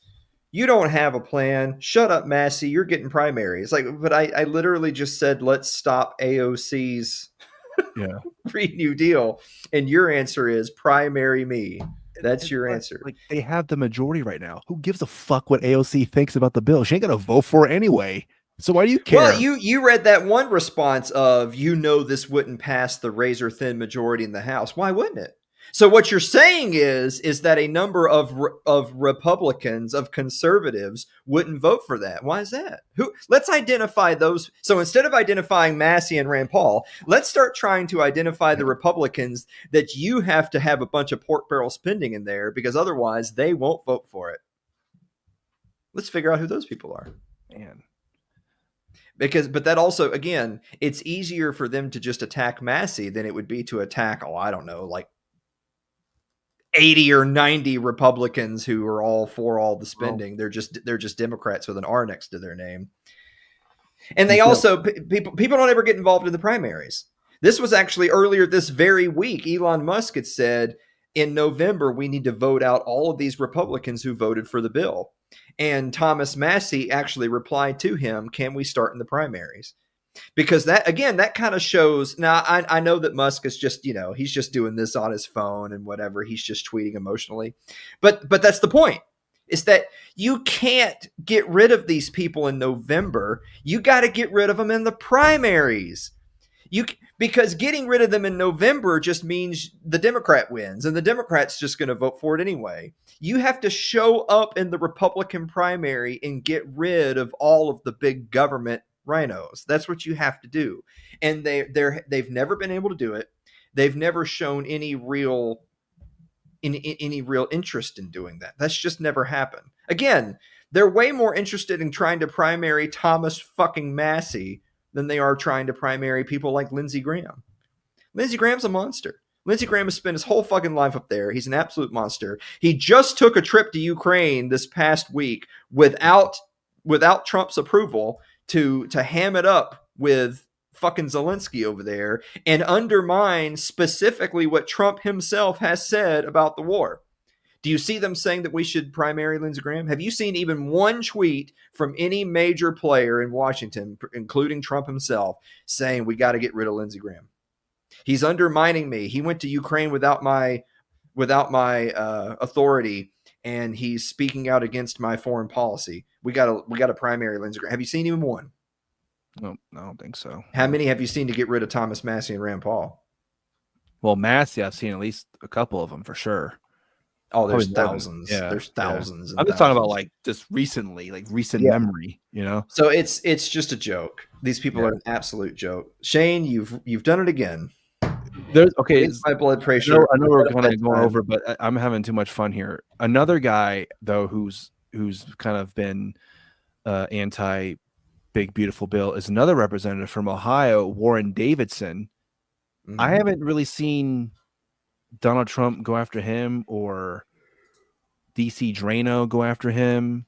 you don't have a plan. Shut up, Massie. You're getting primaries. But I literally just said, let's stop AOC's Green New Deal. And your answer is primary me. That's your answer. Like, they have the majority right now. Who gives a fuck what AOC thinks about the bill? She ain't gonna vote for it anyway. So why do you care? Well, you read that one response of, this wouldn't pass the razor thin majority in the House. Why wouldn't it? So what you're saying is that a number of Republicans, of conservatives, wouldn't vote for that. Why is that? Let's identify those. So instead of identifying Massie and Rand Paul, let's start trying to identify the Republicans that you have to have a bunch of pork barrel spending in there, because otherwise they won't vote for it. Let's figure out who those people are. Man. But that also, again, it's easier for them to just attack Massie than it would be to attack, I don't know, like 80 or 90 Republicans who are all for all the spending. They're just Democrats with an R next to their name. And they also, people don't ever get involved in the primaries. This was actually earlier this very week. Elon Musk had said, in November, we need to vote out all of these Republicans who voted for the bill. And Thomas Massie actually replied to him, can we start in the primaries? Because that kind of shows. Now, I know that Musk is just, he's just doing this on his phone and whatever. He's just tweeting emotionally. But that's the point, is that you can't get rid of these people in November. You got to get rid of them in the primaries. Because getting rid of them in November just means the Democrat wins, and the Democrat's just going to vote for it anyway. You have to show up in the Republican primary and get rid of all of the big government rhinos. That's what you have to do. And they've never been able to do it. They've never shown any real interest in doing that. That's just never happened. Again, they're way more interested in trying to primary Thomas fucking Massie than they are trying to primary people like Lindsey Graham. Lindsey Graham's a monster. Lindsey Graham has spent his whole fucking life up there. He's an absolute monster. He just took a trip to Ukraine this past week without Trump's approval to ham it up with fucking Zelensky over there and undermine specifically what Trump himself has said about the war. Do you see them saying that we should primary Lindsey Graham? Have you seen even one tweet from any major player in Washington, including Trump himself, saying we got to get rid of Lindsey Graham? He's undermining me. He went to Ukraine without my authority, and he's speaking out against my foreign policy. We got to primary Lindsey Graham. Have you seen even one? No, I don't think so. How many have you seen to get rid of Thomas Massie and Rand Paul? Well, Massie, I've seen at least a couple of them for sure. Oh, there's thousands. Yeah, there's thousands. I'm just talking about like just recently, like recent memory, So it's just a joke. These people are an absolute joke. Shane, you've done it again. There's my blood pressure. I know we're kind of going over, but I'm having too much fun here. Another guy though, who's kind of been anti big beautiful bill is another representative from Ohio, Warren Davidson. Mm-hmm. I haven't really seen Donald Trump go after him or DC Drano go after him.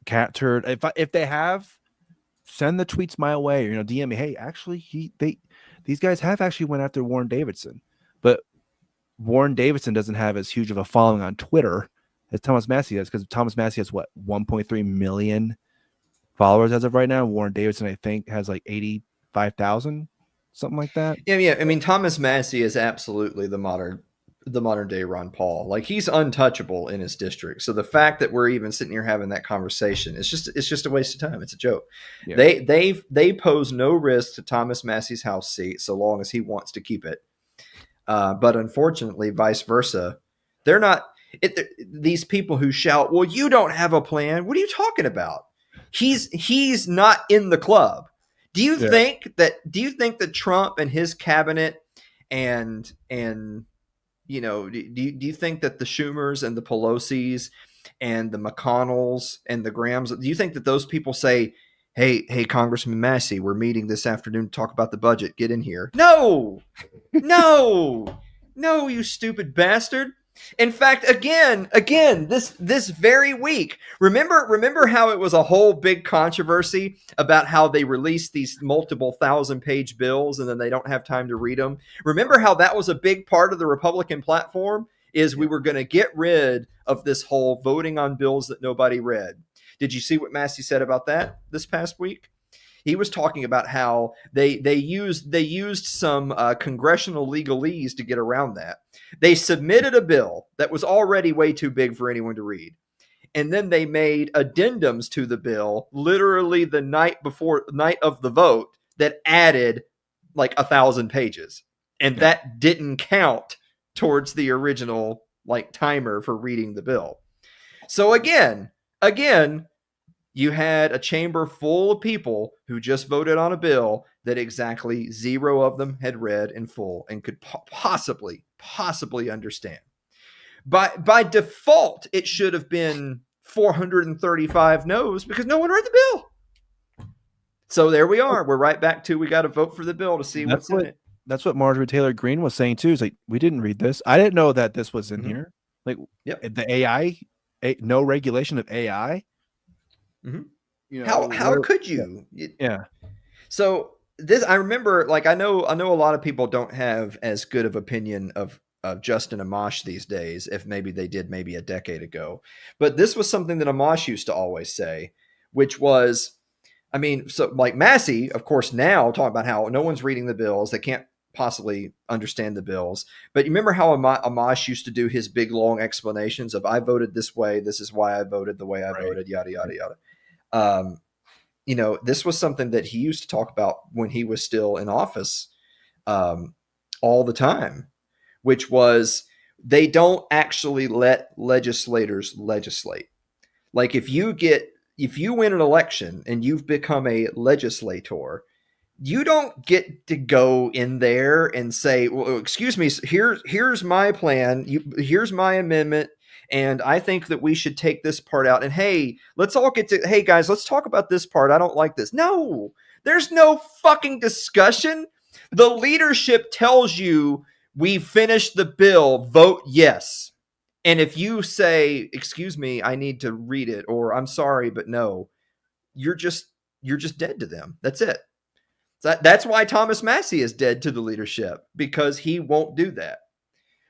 Cat turd. If they have, send the tweets my way. Or, DM me. Hey, actually, these guys have actually went after Warren Davidson, but Warren Davidson doesn't have as huge of a following on Twitter as Thomas Massie does, because Thomas Massie has 1.3 million followers as of right now. Warren Davidson, I think, has like 85,000. Something like that. Yeah. I mean, Thomas Massie is absolutely the modern day Ron Paul. Like, he's untouchable in his district. So the fact that we're even sitting here having that conversation, it's just a waste of time. It's a joke. Yeah. They pose no risk to Thomas Massie's House seat so long as he wants to keep it. But unfortunately, vice versa, they're not. These people who shout, "Well, you don't have a plan." What are you talking about? He's not in the club. Do you think that Trump and his cabinet and do you think that the Schumers and the Pelosi's and the McConnells and the Grahams, do you think that those people say, hey, Congressman Massie, we're meeting this afternoon to talk about the budget. Get in here. No. No, you stupid bastard. In fact, again, this very week, remember how it was a whole big controversy about how they released these multiple 1,000-page bills and then they don't have time to read them. Remember how that was a big part of the Republican platform, is we were going to get rid of this whole voting on bills that nobody read. Did you see what Massie said about that this past week? He was talking about how they used some congressional legalese to get around that. They submitted a bill that was already way too big for anyone to read, and then they made addendums to the bill literally the night of the vote that added like 1,000 pages, and that didn't count towards the original like timer for reading the bill. So again. You had a chamber full of people who just voted on a bill that exactly 0 of them had read in full and could possibly understand. By default, it should have been 435 no's because no one read the bill. So there we are. We're right back to we got to vote for the bill to see what's in it. That's what Marjorie Taylor Greene was saying too. Is like, we didn't read this. I didn't know that this was in here. Like, the AI, no regulation of AI. Mm-hmm. You know, how could you? Yeah. So this, I remember, like, I know a lot of people don't have as good of opinion of Justin Amash these days, if maybe they did maybe a decade ago. But this was something that Amash used to always say, which was, I mean, so like Massie, of course, now talking about how no one's reading the bills. They can't possibly understand the bills. But you remember how Amash used to do his big, long explanations of, I voted this way. This is why I voted the way I voted, yada, yada, yada. You know, this was something that he used to talk about when he was still in office all the time, which was they don't actually let legislators legislate. Like if you win an election and you've become a legislator, you don't get to go in there and say, well, excuse me, here's my plan. Here's my amendment. And I think that we should take this part out. And hey, hey guys, let's talk about this part. I don't like this. No, there's no fucking discussion. The leadership tells you we finished the bill, vote yes. And if you say, excuse me, I need to read it, or I'm sorry, but no, you're just dead to them. That's it. That's why Thomas Massie is dead to the leadership, because he won't do that.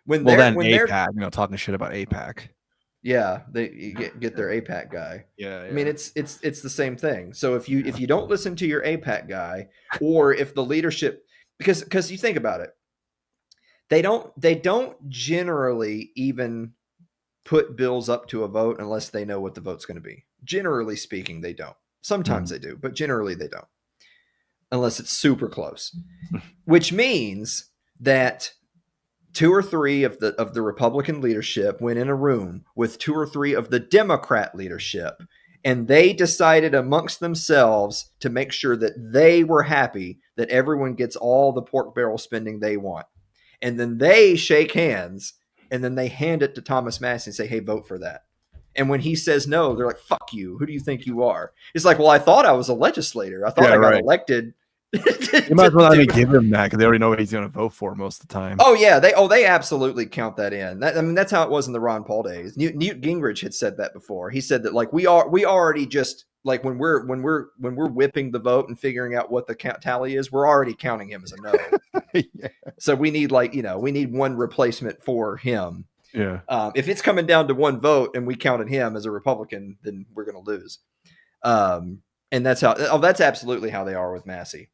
APAC, talking shit about APAC. Yeah, they get their APAC guy. Yeah. I mean, it's the same thing. So if you don't listen to your APAC guy, or if the leadership, because you think about it, they don't generally even put bills up to a vote unless they know what the vote's going to be. Generally speaking, they don't. Sometimes they do, but generally they don't, unless it's super close, which means that 2 or 3 of the Republican leadership went in a room with 2 or 3 of the Democrat leadership, and they decided amongst themselves to make sure that they were happy that everyone gets all the pork barrel spending they want. And then they shake hands, and then they hand it to Thomas Massie and say, hey, vote for that. And when he says no, they're like, fuck you. Who do you think you are? It's like, well, I thought I was a legislator. I thought I got elected. You might as well not even give him that, because they already know what he's going to vote for most of the time. Oh yeah, they absolutely count that in. That's how it was in the Ron Paul days. Newt Gingrich had said that before. He said that like we already just like when we're whipping the vote and figuring out what the count tally is, we're already counting him as a no. Yeah. So we need we need one replacement for him. Yeah. If it's coming down to 1 vote and we counted him as a Republican, then we're going to lose. And that's absolutely how they are with Massie.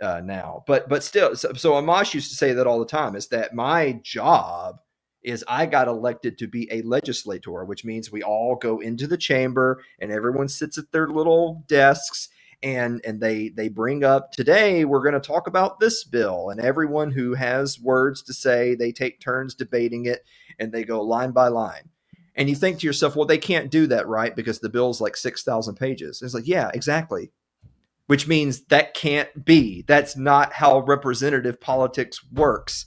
Now, but still, so Amash used to say that all the time, is that my job is I got elected to be a legislator, which means we all go into the chamber and everyone sits at their little desks and they bring up, today we're going to talk about this bill, and everyone who has words to say, they take turns debating it and they go line by line. And you think to yourself, well, they can't do that, right? Because the bill's like 6,000 pages. And it's like, yeah, exactly. Which means that can't be. That's not how representative politics works.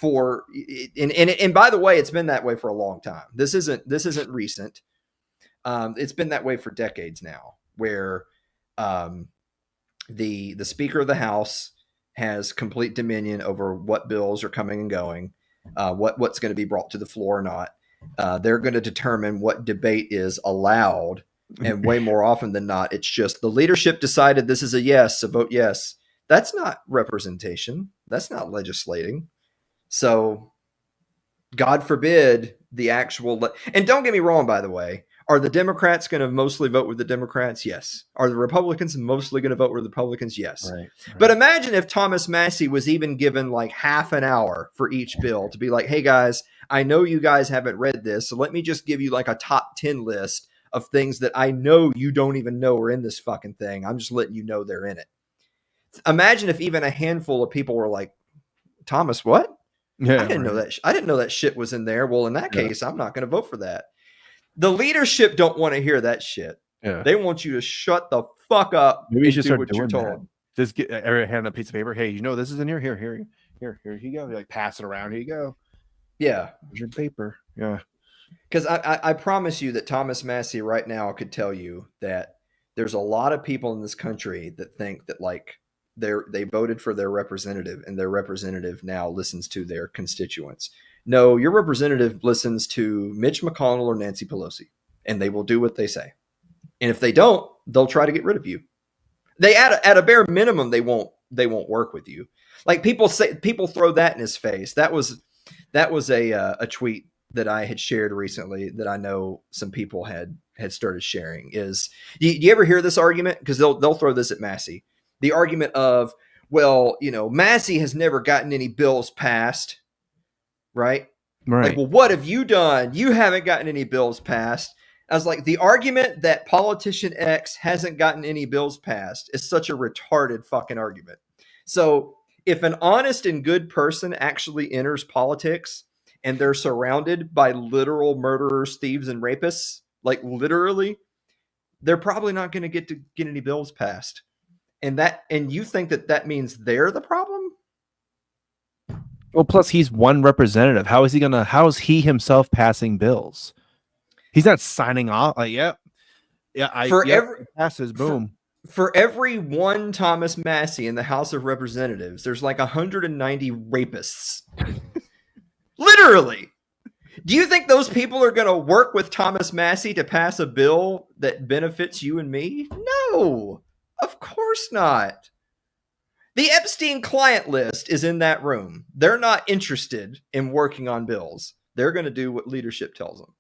And by the way, it's been that way for a long time. This isn't recent. It's been that way for decades now, where the Speaker of the House has complete dominion over what bills are coming and going. what's going to be brought to the floor or not. They're going to determine what debate is allowed. And way more often than not, it's just the leadership decided this is a yes, so vote yes. That's not representation. That's not legislating. So God forbid the actual, and don't get me wrong, by the way, are the Democrats going to mostly vote with the Democrats? Yes. Are the Republicans mostly going to vote with the Republicans? Yes. Right. But imagine if Thomas Massie was even given like half an hour for each bill to be like, hey guys, I know you guys haven't read this, so let me just give you like a top 10 list of things that I know you don't even know are in this fucking thing. I'm just letting you know they're in it. Imagine if even a handful of people were like, Thomas, what? Yeah, I didn't know that. I didn't know that shit was in there. Well, in that case, I'm not going to vote for that. The leadership don't want to hear that shit. Yeah. They want you to shut the fuck up. Maybe you should start what you're told. That. Just get every hand a piece of paper. Hey, you know this is in here. Here you go. You like pass it around. Here you go. Yeah, here's your paper. Yeah. Because I promise you that Thomas Massie right now could tell you that there's a lot of people in this country that think that like they voted for their representative and their representative now listens to their constituents. No, your representative listens to Mitch McConnell or Nancy Pelosi, and they will do what they say. And if they don't, they'll try to get rid of you. They at a bare minimum, they won't work with you. Like people throw that in his face. That was a tweet that I had shared recently that I know some people had started sharing. Is do you ever hear this argument? Because they'll throw this at Massie. The argument of, well, you know, Massie has never gotten any bills passed, right? Like, well, what have you done? You haven't gotten any bills passed. I was like, the argument that politician X hasn't gotten any bills passed is such a retarded fucking argument. So if an honest and good person actually enters politics and they're surrounded by literal murderers, thieves, and rapists, like literally, they're probably not going to get any bills passed. And you think that means they're the problem? Well, plus he's one representative. How is he himself passing bills? He's not signing off. Like, passes, boom. For every one Thomas Massie in the House of Representatives, there's like 190 rapists. Literally. Do you think those people are going to work with Thomas Massie to pass a bill that benefits you and me? No, of course not. The Epstein client list is in that room. They're not interested in working on bills. They're going to do what leadership tells them.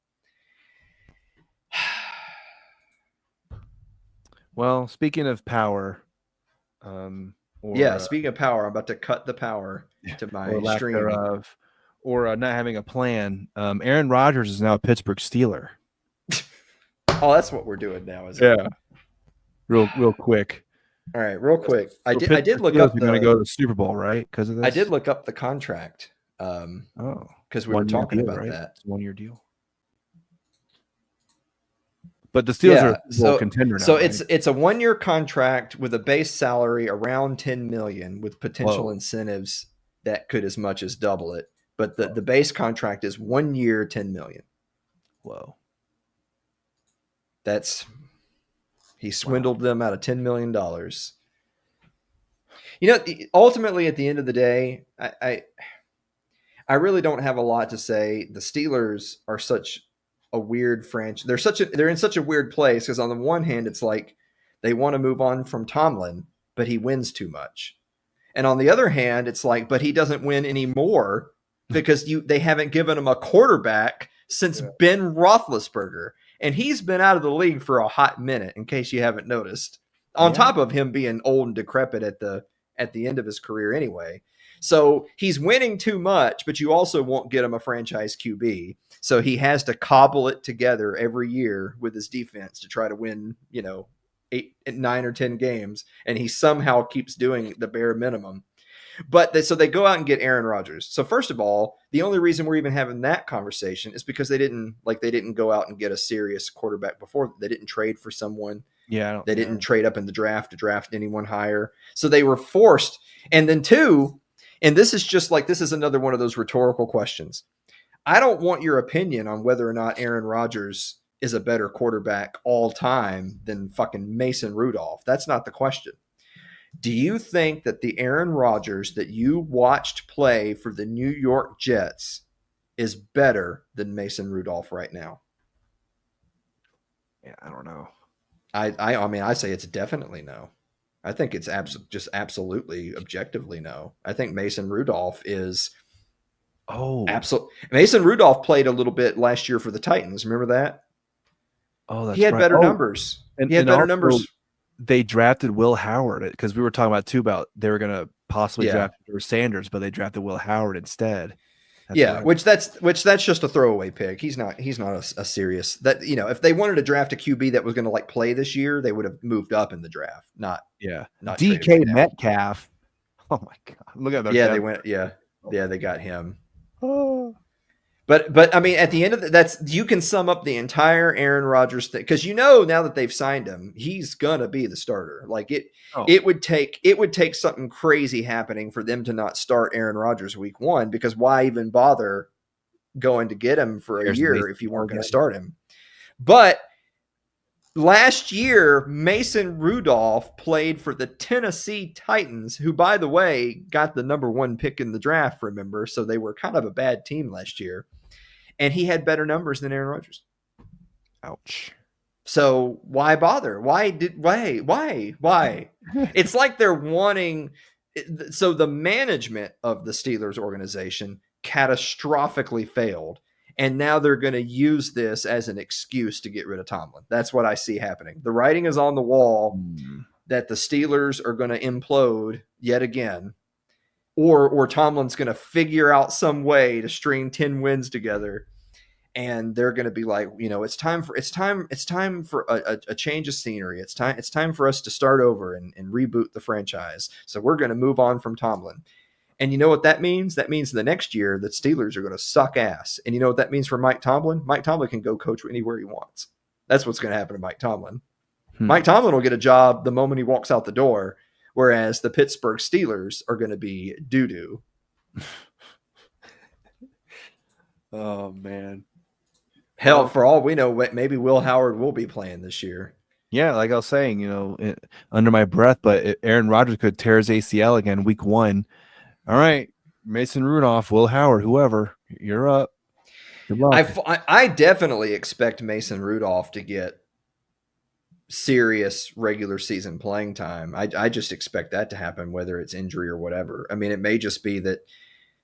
Well, speaking of power, speaking of power, I'm about to cut the power to my stream. Or not having a plan. Aaron Rodgers is now a Pittsburgh Steeler. Oh, that's what we're doing now, isn't it? Real quick. All right, real quick. I did look up. You're going to go to the Super Bowl, right? Because of this. I did look up the contract. Because we were talking about that. It's a 1-year deal. But the Steelers are a Bowl contender now. So it's a 1-year contract with a base salary around $10 million with potential incentives that could as much as double it. But the base contract is 1 year, $10 million. Whoa. He swindled them out of $10 million. You know, ultimately at the end of the day, I really don't have a lot to say. The Steelers are such a weird franchise. They're in such a weird place because on the one hand, it's like they want to move on from Tomlin, but he wins too much. And on the other hand, it's like, but he doesn't win anymore because they haven't given him a quarterback since Ben Roethlisberger. And he's been out of the league for a hot minute, in case you haven't noticed, on top of him being old and decrepit at the end of his career anyway. So he's winning too much, but you also won't get him a franchise QB. So he has to cobble it together every year with his defense to try to win, 8, 9, or 10 games. And he somehow keeps doing the bare minimum. But so they go out and get Aaron Rodgers. So first of all, the only reason we're even having that conversation is because they didn't go out and get a serious quarterback before. They didn't trade for someone. Yeah. They didn't trade up in the draft to draft anyone higher. So they were forced. And then two, and this is another one of those rhetorical questions. I don't want your opinion on whether or not Aaron Rodgers is a better quarterback all time than fucking Mason Rudolph. That's not the question. Do you think that the Aaron Rodgers that you watched play for the New York Jets is better than Mason Rudolph right now? Yeah, I don't know. I mean, I say it's definitely no. I think it's just absolutely objectively no. I think Mason Rudolph is Mason Rudolph played a little bit last year for the Titans. Remember that? Oh, that's he had right. better numbers. And, he had better numbers. They drafted Will Howard because we were talking about too about they were going to possibly draft Sanders, but they drafted Will Howard instead. That's which that's just a throwaway pick. He's not a serious that if they wanted to draft a QB that was going to like play this year, they would have moved up in the draft. Not DK Metcalf. Oh my god! Look at that. They went. They got him. Oh. But I mean, at the end of you can sum up the entire Aaron Rodgers thing because now that they've signed him, he's gonna be the starter. Like it would take something crazy happening for them to not start Aaron Rodgers week 1 because why even bother going to get him for a year if you weren't going to start him? But last year, Mason Rudolph played for the Tennessee Titans, who, by the way, got the number 1 pick in the draft. Remember, so they were kind of a bad team last year. And he had better numbers than Aaron Rodgers. Ouch. So why bother? Why? It's like they're wanting. So the management of the Steelers organization catastrophically failed. And now they're going to use this as an excuse to get rid of Tomlin. That's what I see happening. The writing is on the wall that the Steelers are going to implode yet again. Or Tomlin's going to figure out some way to string 10 wins together, and they're going to be like, it's time for a change of scenery. It's time for us to start over and reboot the franchise. So we're going to move on from Tomlin. And you know what that means? That means the next year the Steelers are going to suck ass. And you know what that means for Mike Tomlin? Mike Tomlin can go coach anywhere he wants. That's what's going to happen to Mike Tomlin. Mike Tomlin will get a job the moment he walks out the door. Whereas the Pittsburgh Steelers are going to be doo-doo. Oh, man. Hell, for all we know, maybe Will Howard will be playing this year. Yeah, like I was saying, under my breath, but Aaron Rodgers could tear his ACL again week 1. All right, Mason Rudolph, Will Howard, whoever, you're up. Good luck. I definitely expect Mason Rudolph to get serious regular season playing time. I just expect that to happen, whether it's injury or whatever. I mean, it may just be that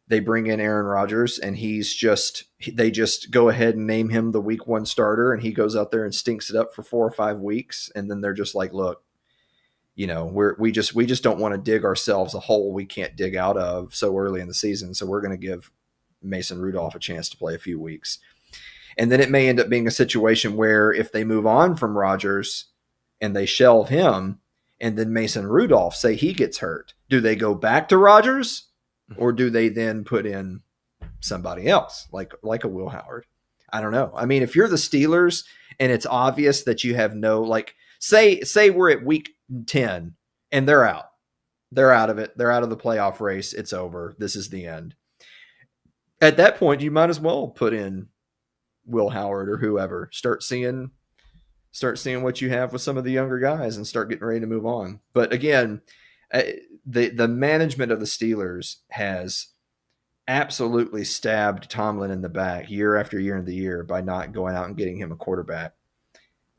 they bring in Aaron Rodgers and they just go ahead and name him the week 1 starter and he goes out there and stinks it up for 4 or 5 weeks. And then they're just like, look, we just don't want to dig ourselves a hole we can't dig out of so early in the season. So we're going to give Mason Rudolph a chance to play a few weeks. And then it may end up being a situation where if they move on from Rodgers and they shelve him, and then Mason Rudolph, say he gets hurt, do they go back to Rodgers, or do they then put in somebody else, like a Will Howard? I don't know. I mean, if you're the Steelers and it's obvious that you have say we're at week 10 and they're out of it. They're out of the playoff race. It's over. This is the end. At that point, you might as well put in Will Howard or whoever. Start seeing what you have with some of the younger guys and start getting ready to move on. But again, the management of the Steelers has absolutely stabbed Tomlin in the back year after year in the year by not going out and getting him a quarterback.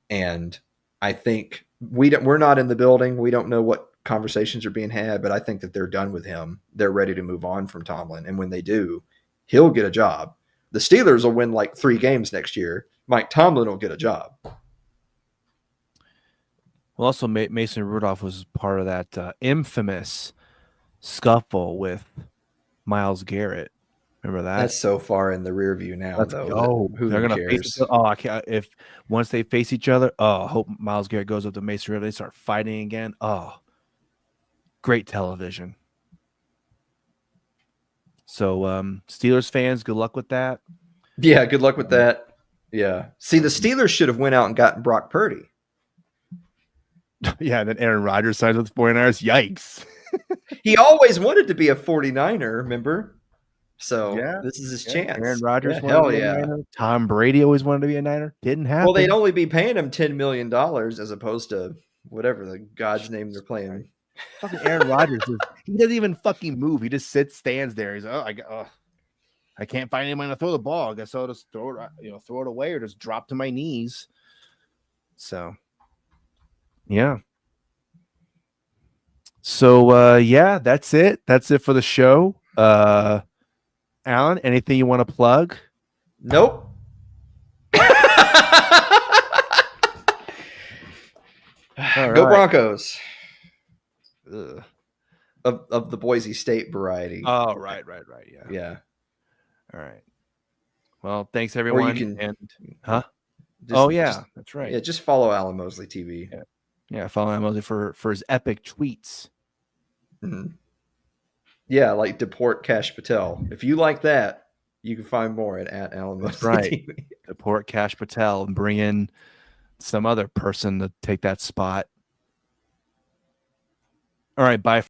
And I think we're not in the building. We don't know what conversations are being had, but I think that they're done with him. They're ready to move on from Tomlin. And when they do, he'll get a job. The Steelers will win like 3 games next year. Mike Tomlin will get a job. Well, also Mason Rudolph was part of that infamous scuffle with Myles Garrett. Remember that? That's so far in the rear view now, though. Oh, they're going to face each other. I can't. If once they face each other, I hope Myles Garrett goes up to Mason Rudolph. They start fighting again. Oh, great television. So, Steelers fans, good luck with that. Yeah, good luck with that. Yeah. See, the Steelers should have went out and gotten Brock Purdy. Yeah, and then Aaron Rodgers signs with the 49ers. Yikes. He always wanted to be a 49er, remember? So this is his chance. Aaron Rodgers wanted to be a Niner. Tom Brady always wanted to be a Niner. Didn't happen. Well, they'd only be paying him $10 million as opposed to whatever the God's name they're playing. Fucking Aaron Rodgers, he doesn't even fucking move. He just stands there. He's like, I can't find anyone to throw the ball. I guess I'll just throw it away or just drop to my knees. So, yeah. So, yeah, that's it. That's it for the show. Alan, anything you want to plug? Nope. All Go right. Broncos. Ugh. Of the Boise State variety. Oh, right. Yeah. Yeah. All right. Well, thanks everyone. can- huh? Just- That's right. Yeah, just follow Alan Mosley TV. Yeah, follow him mostly for his epic tweets. Mhm. Yeah, like deport Cash Patel. If you like that, you can find more at Alan That's Mosley right. TV. Deport Cash Patel and bring in some other person to take that spot. All right, bye.